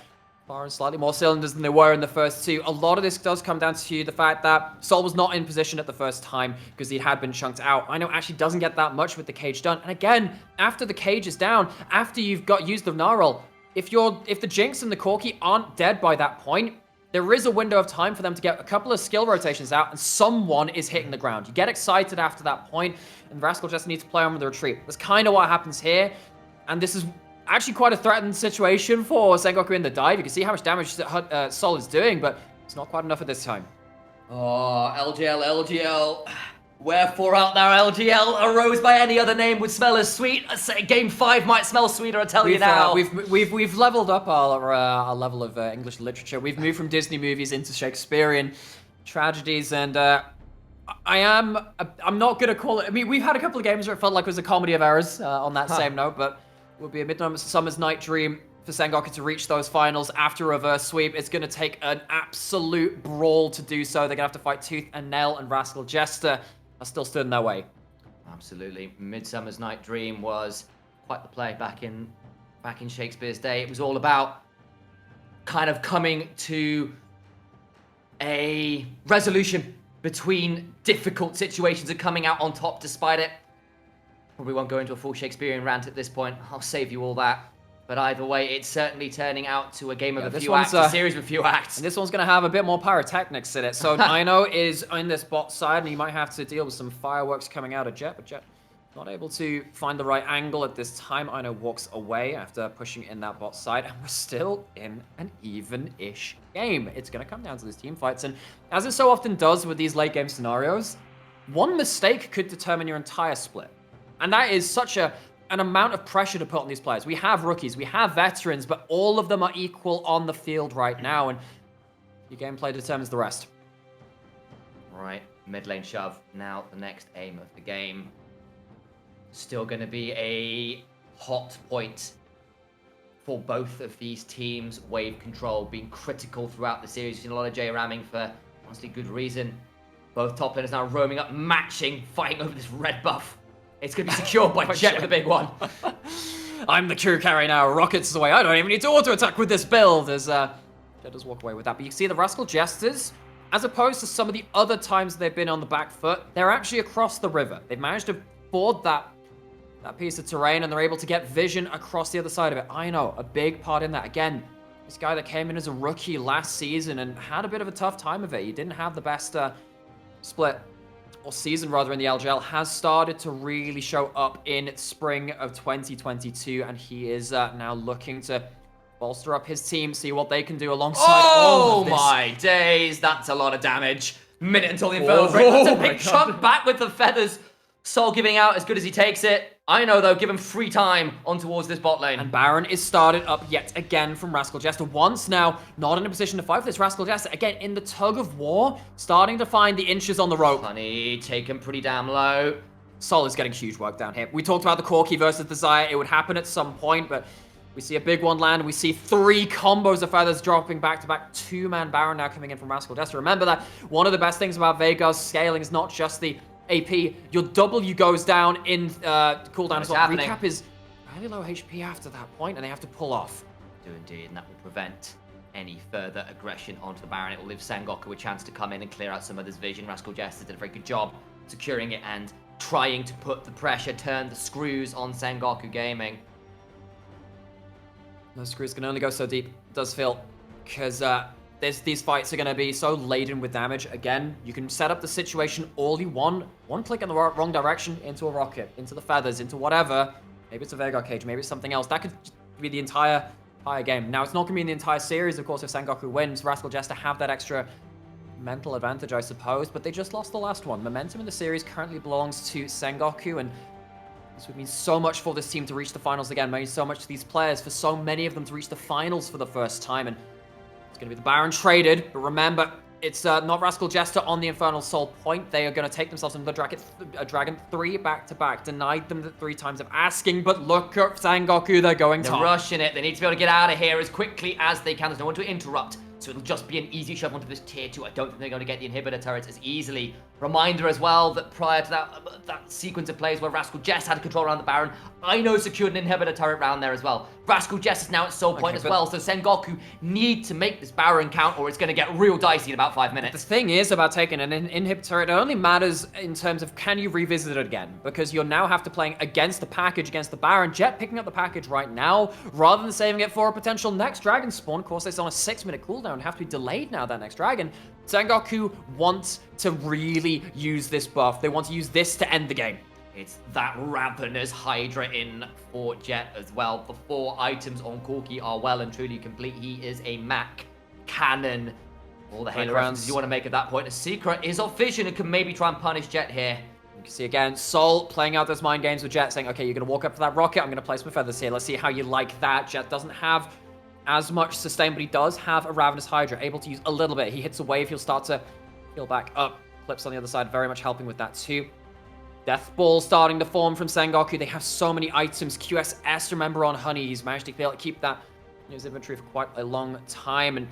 fire on slightly more cylinders than they were in the first two. A lot of this does come down to the fact that Sol was not in position at the first time because he had been chunked out. I know actually doesn't get that much with the cage done. And again, after the cage is down, after you've used the Gnarl, if the Jinx and the Corki aren't dead by that point, there is a window of time for them to get a couple of skill rotations out and someone is hitting the ground. You get excited after that point, and Rascal just needs to play on with the retreat. That's kind of what happens here, and this is actually quite a threatened situation for Sengoku in the dive. You can see how much damage Sol is doing, but it's not quite enough at this time. Oh, LJL. Wherefore art thou, LJL? A rose by any other name would smell as sweet. Game 5 might smell sweeter, I tell you now. We've leveled up our level of English literature. We've moved from Disney movies into Shakespearean tragedies, and I'm not gonna call it. I mean, we've had a couple of games where it felt like it was a comedy of errors on that same note, but it would be a Midsummer's Night Dream for Sengoku to reach those finals after reverse sweep. It's gonna take an absolute brawl to do so. They're gonna have to fight tooth and nail, and Rascal Jester are still stood in their way. Absolutely. Midsummer's Night Dream was quite the play back in Shakespeare's day. It was all about kind of coming to a resolution between difficult situations and coming out on top despite it. Probably won't go into a full Shakespearean rant at this point. I'll save you all that. But either way, it's certainly turning out to a game of a few acts, a series with a few acts. And this one's going to have a bit more pyrotechnics in it. So Nino is on this bot side, and he might have to deal with some fireworks coming out of Jet, but Jet not able to find the right angle at this time. Ino walks away after pushing in that bot side, and we're still in an even-ish game. It's going to come down to these team fights, and as it so often does with these late-game scenarios, one mistake could determine your entire split. And that is such an amount of pressure to put on these players. We have rookies, we have veterans, but all of them are equal on the field right now, and your gameplay determines the rest. Right, mid lane shove. Now the next aim of the game. Still going to be a hot point for both of these teams. Wave control being critical throughout the series. We've seen a lot of J-ramming for honestly good reason. Both top laners now roaming up, matching, fighting over this red buff. It's going to be secured by Jet with a big one. I'm the crew carry now. Rockets away. I don't even need to auto-attack with this build as Jet does walk away with that. But you can see the Rascal Jesters, as opposed to some of the other times they've been on the back foot, they're actually across the river. They've managed to board that piece of terrain, and they're able to get vision across the other side of it. I know, a big part in that. Again, this guy that came in as a rookie last season and had a bit of a tough time of it. He didn't have the best split, or season rather, in the LJL, has started to really show up in spring of 2022, and he is now looking to bolster up his team, see what they can do alongside all of this. Oh my days, that's a lot of damage. Minute until the Infernal Break. That's a big chunk back with the feathers. Sol giving out as good as he takes it. I know, though, give him free time on towards this bot lane. And Baron is started up yet again from Rascal Jester. Once now, not in a position to fight for this Rascal Jester. Again, in the tug of war, starting to find the inches on the rope. Honey, taken pretty damn low. Sol is getting huge work down here. We talked about the Corki versus the Xayah. It would happen at some point, but we see a big one land, and we see 3 combos of feathers dropping back-to-back. 2-man Baron now coming in from Rascal Jester. Remember that one of the best things about Veigar's scaling is not just the AP. Your W goes down in cooldown as well. Recap is really low HP after that point, and they have to pull off. Do indeed, and that will prevent any further aggression onto the Baron. It will give Sengoku a chance to come in and clear out some of this vision. Rascal Jester did a very good job securing it and trying to put the pressure, turn the screws on Sengoku Gaming. Those screws can only go so deep, it does feel, because these fights are going to be so laden with damage. Again, you can set up the situation all you want. One click in the wrong direction, into a rocket, into the feathers, into whatever. Maybe it's a Veigar cage, maybe it's something else. That could be the entire game. Now, it's not going to be in the entire series, of course, if Sengoku wins. Rascal Jester have that extra mental advantage, I suppose, but they just lost the last one. Momentum in the series currently belongs to Sengoku, and This would mean so much for this team to reach the finals again. Means so much to these players, for so many of them to reach the finals for the first time. And it's going to be the Baron traded. But remember, it's not Rascal Jester on the Infernal Soul point. They are going to take themselves into the Dragon 3 back-to-back. Denied them the 3 times of asking. But look at Sengoku. They're going They're top. rushing it. They need to be able to get out of here as quickly as they can. There's no one to interrupt. So it'll just be an easy shove onto this tier 2. I don't think they're going to get the inhibitor turrets as easily. Reminder as well that prior to that sequence of plays where Rascal Jester had control around the Baron, Ino secured an inhibitor turret round there as well. Rascal Jester's now at soul point as well, so Sengoku need to make this Baron count or it's going to get real dicey in about 5 minutes. The thing is about taking an inhibitor, it only matters in terms of can you revisit it again, because you'll now have to playing against the package, against the Baron. Jet picking up the package right now, rather than saving it for a potential next Dragon spawn. Of course, it's on a 6-minute cooldown, have to be delayed now, that next Dragon. Sengoku wants to really use this buff. They want to use this to end the game. It's that ravenous Hydra in for Jet as well. The 4 items on Corki are well and truly complete. He is a Mac cannon. All the Halo references you want to make at that point. A Secret is off vision and can maybe try and punish Jet here. You can see again, Soul playing out those mind games with Jet, saying, okay, you're going to walk up for that rocket. I'm going to place my feathers here. Let's see how you like that. Jet doesn't have as much sustain, but he does have a Ravenous Hydra, able to use a little bit. He hits a wave, he'll start to heal back up. Clips on the other side, very much helping with that too. Death Ball starting to form from Sengoku. They have so many items. QSS, remember, on Honey. He's managed to be able to keep that in his inventory for quite a long time, and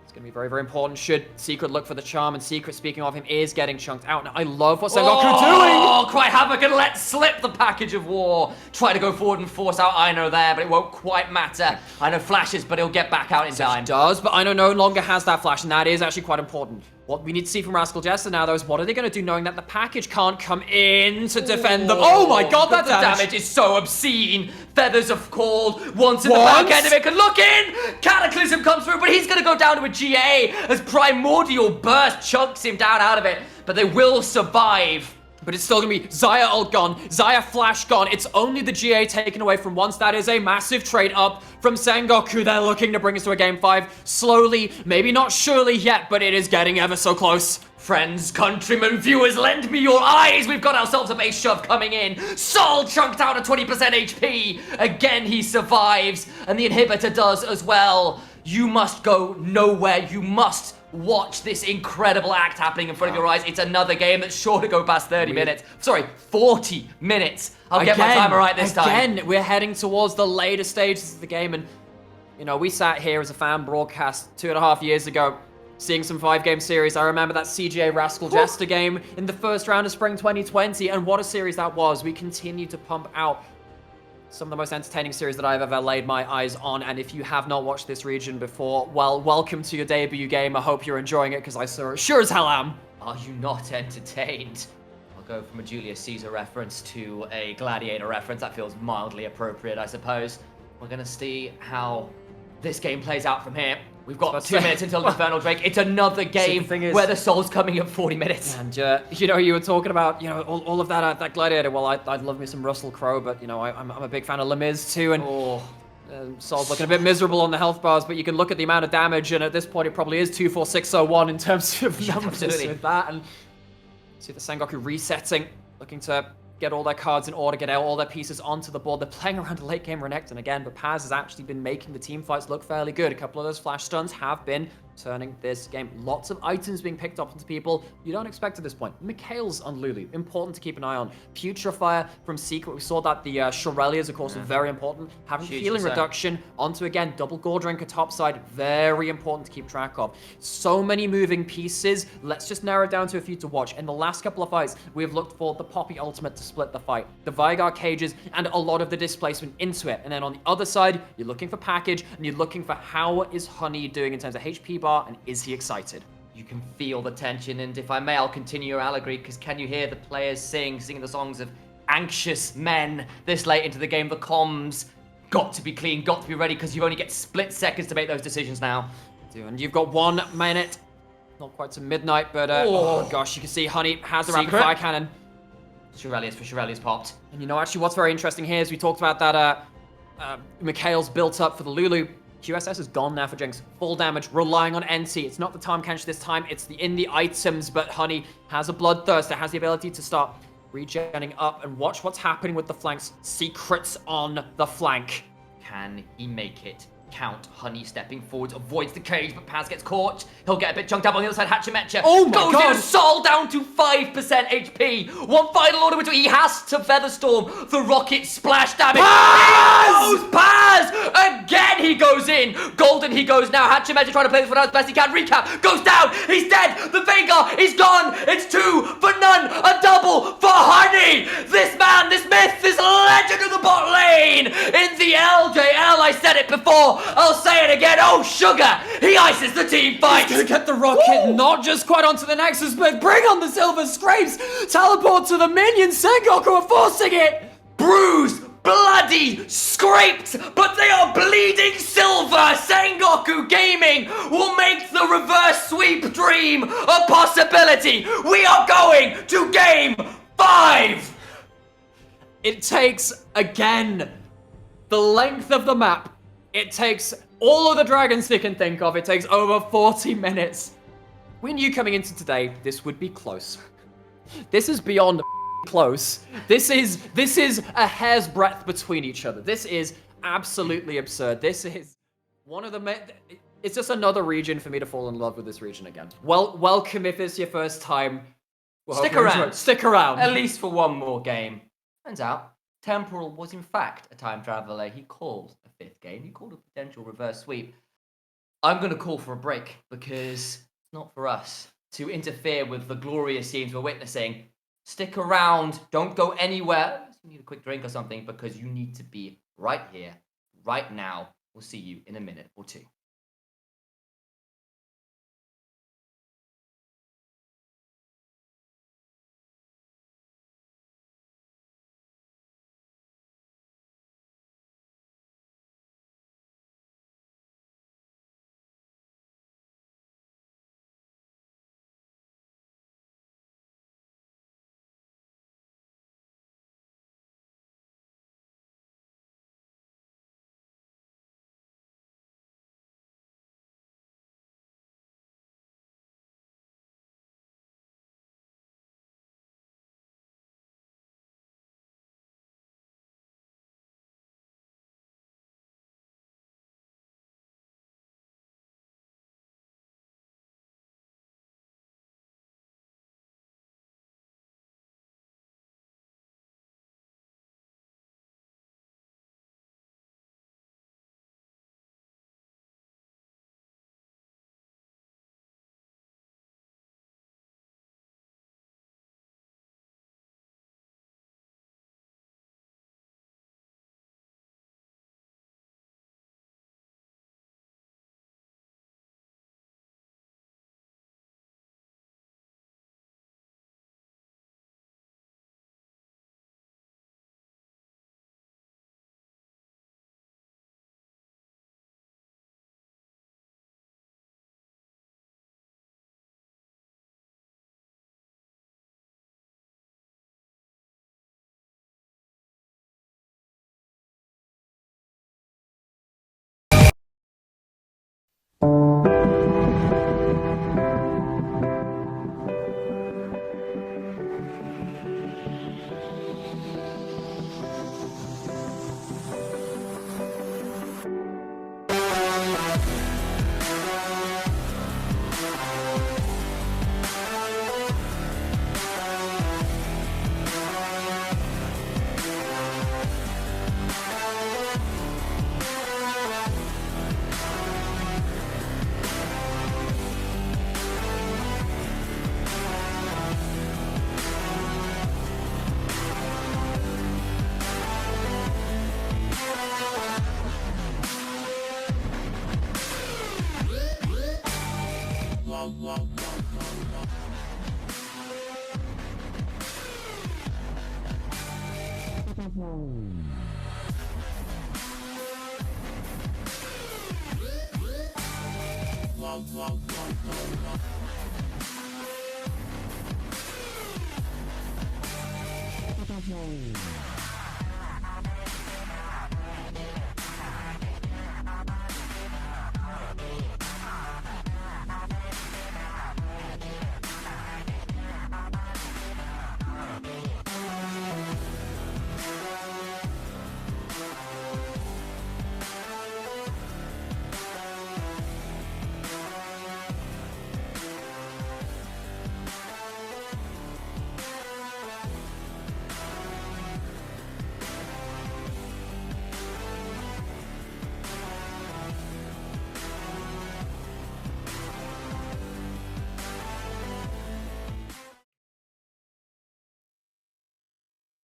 it's going to be very, very important. Should Secret look for the charm, and Secret, speaking of him, is getting chunked out. Now, I love what Sengoku doing! Oh, Cry Havoc and let slip the package of war. Try to go forward and force out Ino there, but it won't quite matter. Ino flashes, but he'll get back out in time. It does, but Ino no longer has that flash, and that is actually quite important. What we need to see from Rascal Jester now, though, is what are they going to do knowing that the package can't come in to defend them? Oh my god, that damage is so obscene. Feathers have called. Once in the back end of it can look in. Cataclysm comes through, but he's going to go down to a GA as Primordial Burst chunks him down out of it. But they will survive. But it's still going to be Xayah ult gone, Xayah flash gone. It's only the GA taken away from once. That is a massive trade up from Sengoku. They're looking to bring us to a game 5. Slowly, maybe not surely yet, but it is getting ever so close. Friends, countrymen, viewers, lend me your eyes. We've got ourselves a base shove coming in. Sol chunked out at 20% HP. Again, he survives, and the inhibitor does as well. You must go nowhere. You must watch this incredible act happening in front of your eyes. It's another game that's sure to go past 30 minutes. Sorry, 40 minutes. I'll get my timer right this time. Again, we're heading towards the later stages of the game, and, you know, we sat here as a fan broadcast 2.5 years ago, seeing some 5-game series. I remember that CGA Rascal Jester game in the first round of Spring 2020, and what a series that was. We continue to pump out some of the most entertaining series that I've ever laid my eyes on, and if you have not watched this region before, well, welcome to your debut game. I hope you're enjoying it, because I sure as hell am. Are you not entertained? I'll go from a Julius Caesar reference to a Gladiator reference. That feels mildly appropriate, I suppose. We're going to see how this game plays out from here. We've got 2 minutes until the Infernal Drake. It's another game where the Soul's coming at 40 minutes. And, you know, you were talking about, you know, all of that Gladiator. Well, I'd love me some Russell Crowe, but, you know, I'm a big fan of Les Mis too, and Soul's looking a bit miserable on the health bars, but you can look at the amount of damage, and at this point it probably is 24601 in terms of numbers with that. And see the Sengoku resetting, looking to get all their cards in order, get all their pieces onto the board. They're playing around a late game Renekton again, but Paz has actually been making the team fights look fairly good. A couple of those flash stuns have been turning this game. Lots of items being picked up into people you don't expect at this point. Mikhail's on Lulu, important to keep an eye on. Putrefier from Secret, we saw that the Shurelias, of course, are very important. Having healing reduction onto, again, double Gordrink top side, very important to keep track of. So many moving pieces. Let's just narrow it down to a few to watch. In the last couple of fights, we've looked for the Poppy ultimate to split the fight, the Vigar cages, and a lot of the displacement into it. And then on the other side, you're looking for package, and you're looking for how is Honey doing in terms of HP bar, and is he excited? You can feel the tension, and if I may, I'll continue your allegory, because can you hear the players singing the songs of anxious men this late into the game? The comms got to be clean, got to be ready, because you only get split seconds to make those decisions now. And you've got 1 minute, not quite to midnight, but oh gosh, you can see Honey has a rapid fire cannon. Shurelia's popped. And you know, actually, what's very interesting here is we talked about that Mikhail's built up for the Lulu. QSS is gone now for Jinx. Full damage, relying on NC. It's not the Tahm Kench this time, it's in the items, but Honey has a Bloodthirster, has the ability to start Regenning up, and watch what's happening with the flanks. Secrets on the flank. Can he make it count? Honey stepping forward, avoids the cage, but Paz gets caught. He'll get a bit chunked up on the other side. Hachimecha Oh my goes God. in. Sol down to 5% HP. One final order between. He has to Featherstorm. The rocket splash damage. Paz! He goes Paz! Again he goes in. Golden he goes now. Hachimecha trying to play this one out as best he can. Recap goes down. He's dead. The Veigar is gone. It's 2 for none. A double for Honey. This man, this myth, this legend of the bot lane in the LJL. I said it before. I'll say it again. Oh, Sugar. He ices the team fight. He's gonna get the rocket, not just quite onto the Nexus, but bring on the Silver Scrapes. Teleport to the minions. Sengoku are forcing it. Bruised, bloody, scraped, but they are bleeding silver. Sengoku Gaming will make the reverse sweep dream a possibility. We are going to game 5. It takes, again, the length of the map. It takes all of the dragons they can think of. It takes over 40 minutes. We knew coming into today, this would be close. This is beyond close. This is a hair's breadth between each other. This is absolutely absurd. This is one of the... It's just another region for me to fall in love with this region again. Welcome if it's your first time. Well, Stick around. Stick around. At least for one more game. Turns out, Temporal was in fact a time traveler. He called a 5th game. He called a potential reverse sweep. I'm going to call for a break because it's not for us to interfere with the glorious scenes we're witnessing. Stick around. Don't go anywhere. You need a quick drink or something because you need to be right here, right now. We'll see you in a minute or two.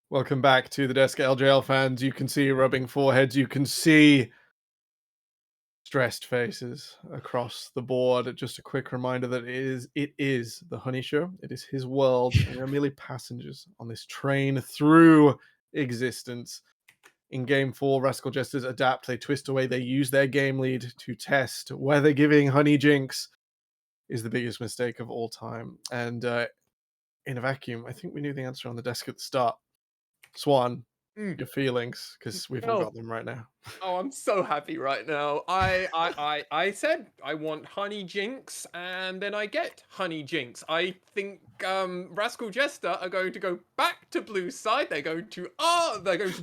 Welcome back to the desk, LJL fans. You can see rubbing foreheads. You can see stressed faces across the board. Just a quick reminder that it is the Honey Show. It is his world, and we are merely passengers on this train through existence. In Game 4, Rascal Jesters adapt. They twist away. They use their game lead to test whether giving Honey Jinx is the biggest mistake of all time. And in a vacuum, I think we knew the answer on the desk at the start. Swan, your feelings, because we've all got them right now. Oh, I'm so happy right now. I said I want Honey Jinx, and then I get Honey Jinx. I think Rascal Jester are going to go back to blue side. They're going to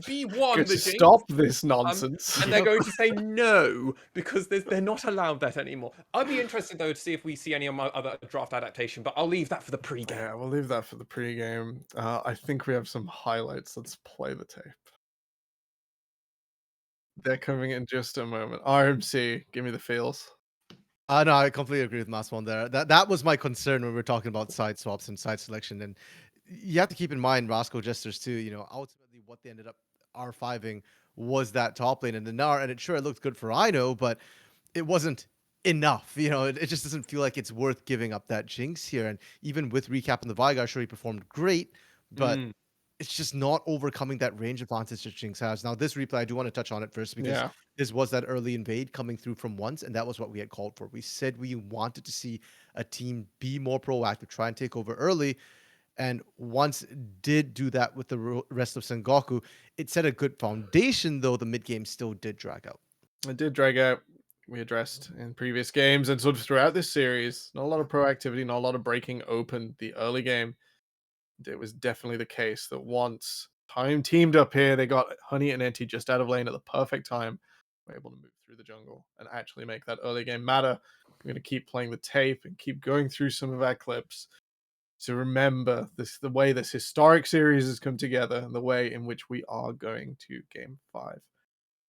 be one Good the to Jinx. stop this nonsense. And they're going to say no because they're not allowed that anymore. I'd be interested though to see if we see any of my other draft adaptation, but I'll leave that for the pre-game. Yeah, we'll leave that for the pre-game. I think we have some highlights. Let's play the tape. They're coming in just a moment. RMC, give me the feels. No, I completely agree with Maswan there. That was my concern when we were talking about side swaps and side selection. And you have to keep in mind Rascal Jesters too. You know, ultimately what they ended up R5ing was that top lane and the Gnar, and it looked good for Ino, but it wasn't enough. You know, it just doesn't feel like it's worth giving up that Jinx here. And even with recap and the Vigar, sure he performed great, but it's just not overcoming that range advantage that Jinx has. Now, this replay, I do want to touch on it first because this was that early invade coming through from once, and that was what we had called for. We said we wanted to see a team be more proactive, try and take over early, and once did do that with the rest of Sengoku. It set a good foundation, though the mid game still did drag out. It did drag out. We addressed in previous games and sort of throughout this series, not a lot of proactivity, not a lot of breaking open the early game. It was definitely the case that once time teamed up here, they got Honey and Enti just out of lane at the perfect time. We're able to move through the jungle and actually make that early game matter. We're going to keep playing the tape and keep going through some of our clips to remember this, the way this historic series has come together and the way in which we are going to Game 5.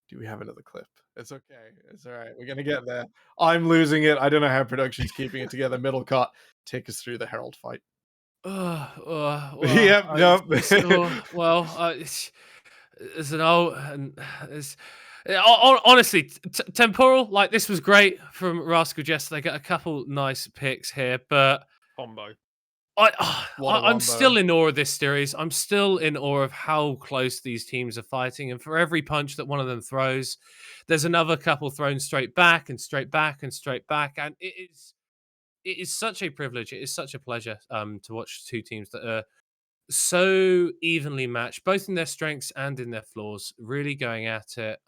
Do we have another clip? It's okay. It's all right. We're going to get there. I'm losing it. I don't know how production's keeping it together. Middle cut. Take us through the Herald fight. Well, Yep, nope. It's an old and it's honestly temporal. Like this was great from Rascal Jester. They got a couple nice picks here, but Combo. I'm still in awe of this series. I'm still in awe of how close these teams are fighting, and for every punch that one of them throws, there's another couple thrown straight back and straight back and straight back, and it is such a privilege. It is such a pleasure to watch two teams that are so evenly matched, both in their strengths and in their flaws, really going at it.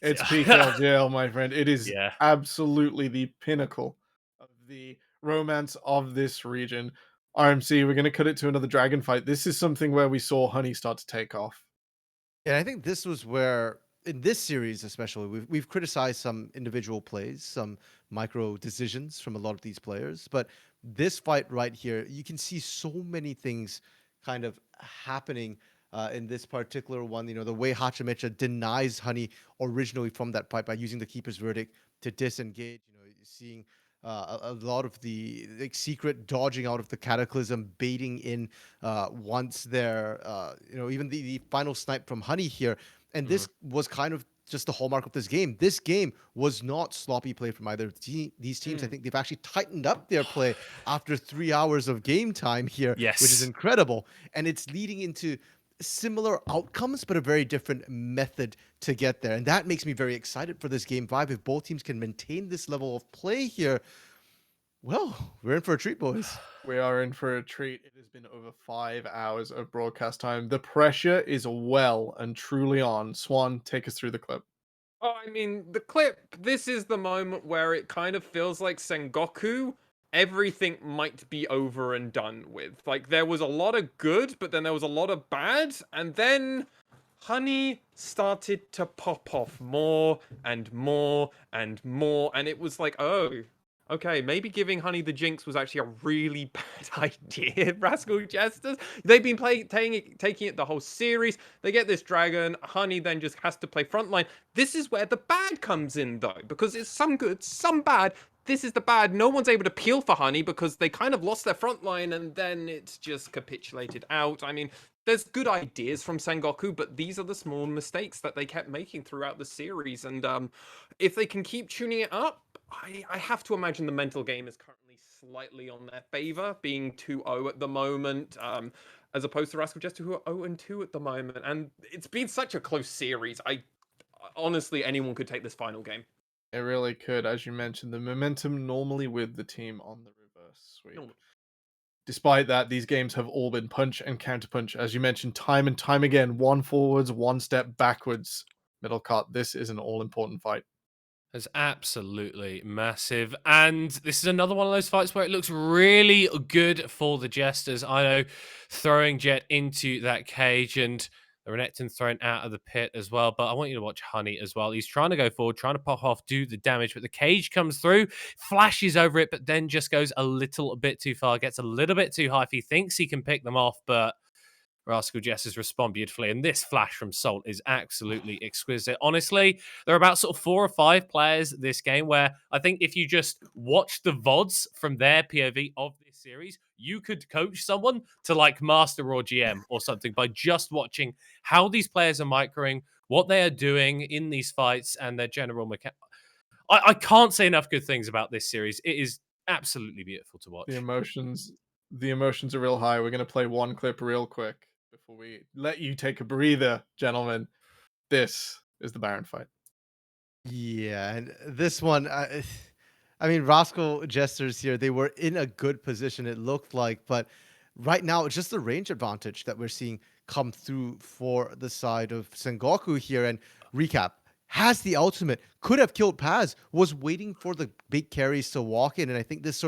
It's peak LJL, my friend. It is absolutely the pinnacle of the romance of this region. RMC, we're going to cut it to another dragon fight. This is something where we saw Honey start to take off. And I think this was where, in this series especially, we've criticized some individual plays, some micro decisions from a lot of these players, but this fight right here, you can see so many things kind of happening in this particular one. You know, the way Hachimecha denies Honey originally from that fight by using the Keeper's Verdict to disengage. You know, you're seeing a lot of the secret dodging out of the Cataclysm, baiting in once there, you know, even the final snipe from Honey here. And this was kind of just the hallmark of this game. This game was not sloppy play from either of these teams. I think they've actually tightened up their play after 3 hours of game time here, which is incredible. And it's leading into similar outcomes, but a very different method to get there. And that makes me very excited for this Game 5. If both teams can maintain this level of play here, well, we're in for a treat, boys. We are in for a treat. It has been over 5 hours of broadcast time. The pressure is well and truly on. Swan, take us through the clip. Oh, I mean, the clip, this is the moment where it kind of feels like Sengoku, everything might be over and done with. Like, there was a lot of good, but then there was a lot of bad, and then Honey started to pop off more and more and more, and it was like, oh, okay, maybe giving Honey the Jinx was actually a really bad idea, Rascal Jesters. They've been taking it the whole series. They get this dragon. Honey then just has to play frontline. This is where the bad comes in, though, because it's some good, some bad. this is the bad. No one's able to peel for Honey because they kind of lost their front line and then it's just capitulated out. I mean, there's good ideas from Sengoku, but these are the small mistakes that they kept making throughout the series. And if they can keep tuning it up, I have to imagine the mental game is currently slightly on their favor, being 2-0 at the moment, as opposed to Rascal Jester, who are 0-2 at the moment. And it's been such a close series. Honestly, anyone could take this final game. It really could, as you mentioned, the momentum normally with the team on the reverse sweep. No. Despite that, these games have all been punch and counterpunch, as you mentioned, time and time again. One forwards, one step backwards. Middle cut, this is an all-important fight. It's absolutely massive. And this is another one of those fights where it looks really good for the Jesters. I know, throwing Jet into that cage and the Renekton thrown out of the pit as well. But I want you to watch Honey as well. He's trying to go forward, trying to pop off, do the damage. But the cage comes through, flashes over it, but then just goes a little bit too far, gets a little bit too high. If he thinks he can pick them off, but Rascal Jesters respond beautifully, and this flash from Salt is absolutely exquisite. Honestly, there are about sort of 4 or 5 players this game where I think if you just watch the VODs from their POV of this series, you could coach someone to like Master or GM or something by just watching how these players are microing, what they are doing in these fights, and their general mechanics. I can't say enough good things about this series. It is absolutely beautiful to watch. The emotions are real high. We're going to play one clip real quick before we let you take a breather, gentlemen. This is the Baron fight. Yeah, and this one, I mean, Rascal Jesters here, they were in a good position, it looked like, but right now it's just the range advantage that we're seeing come through for the side of Sengoku here. And recap, has the ultimate, could have killed Paz, was waiting for the big carries to walk in, and I think this,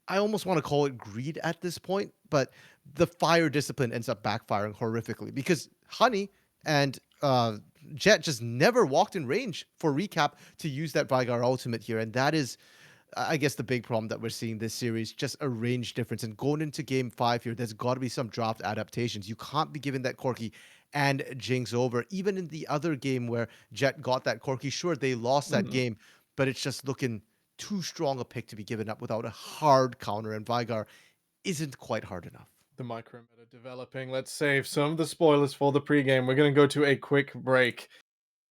I almost want to call it greed at this point, but the fire discipline ends up backfiring horrifically because Honey and Jet just never walked in range for recap to use that Vigar ultimate here. And that is, I guess, the big problem that we're seeing this series, just a range difference. And going into game 5 here, there's got to be some draft adaptations. You can't be giving that Corki and Jinx over. Even in the other game where Jet got that Corki, sure, they lost that game, but it's just looking too strong a pick to be given up without a hard counter. And Vigar isn't quite hard enough. The micro meta developing. Let's save some of the spoilers for the pregame. We're going to go to a quick break.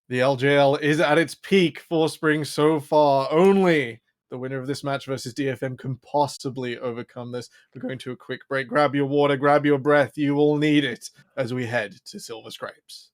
The LJL is at its peak for spring so far. Only the winner of this match versus DFM can possibly overcome this. We're going to a quick break. Grab your water, grab your breath. You will need it as we head to Silver Scrapes.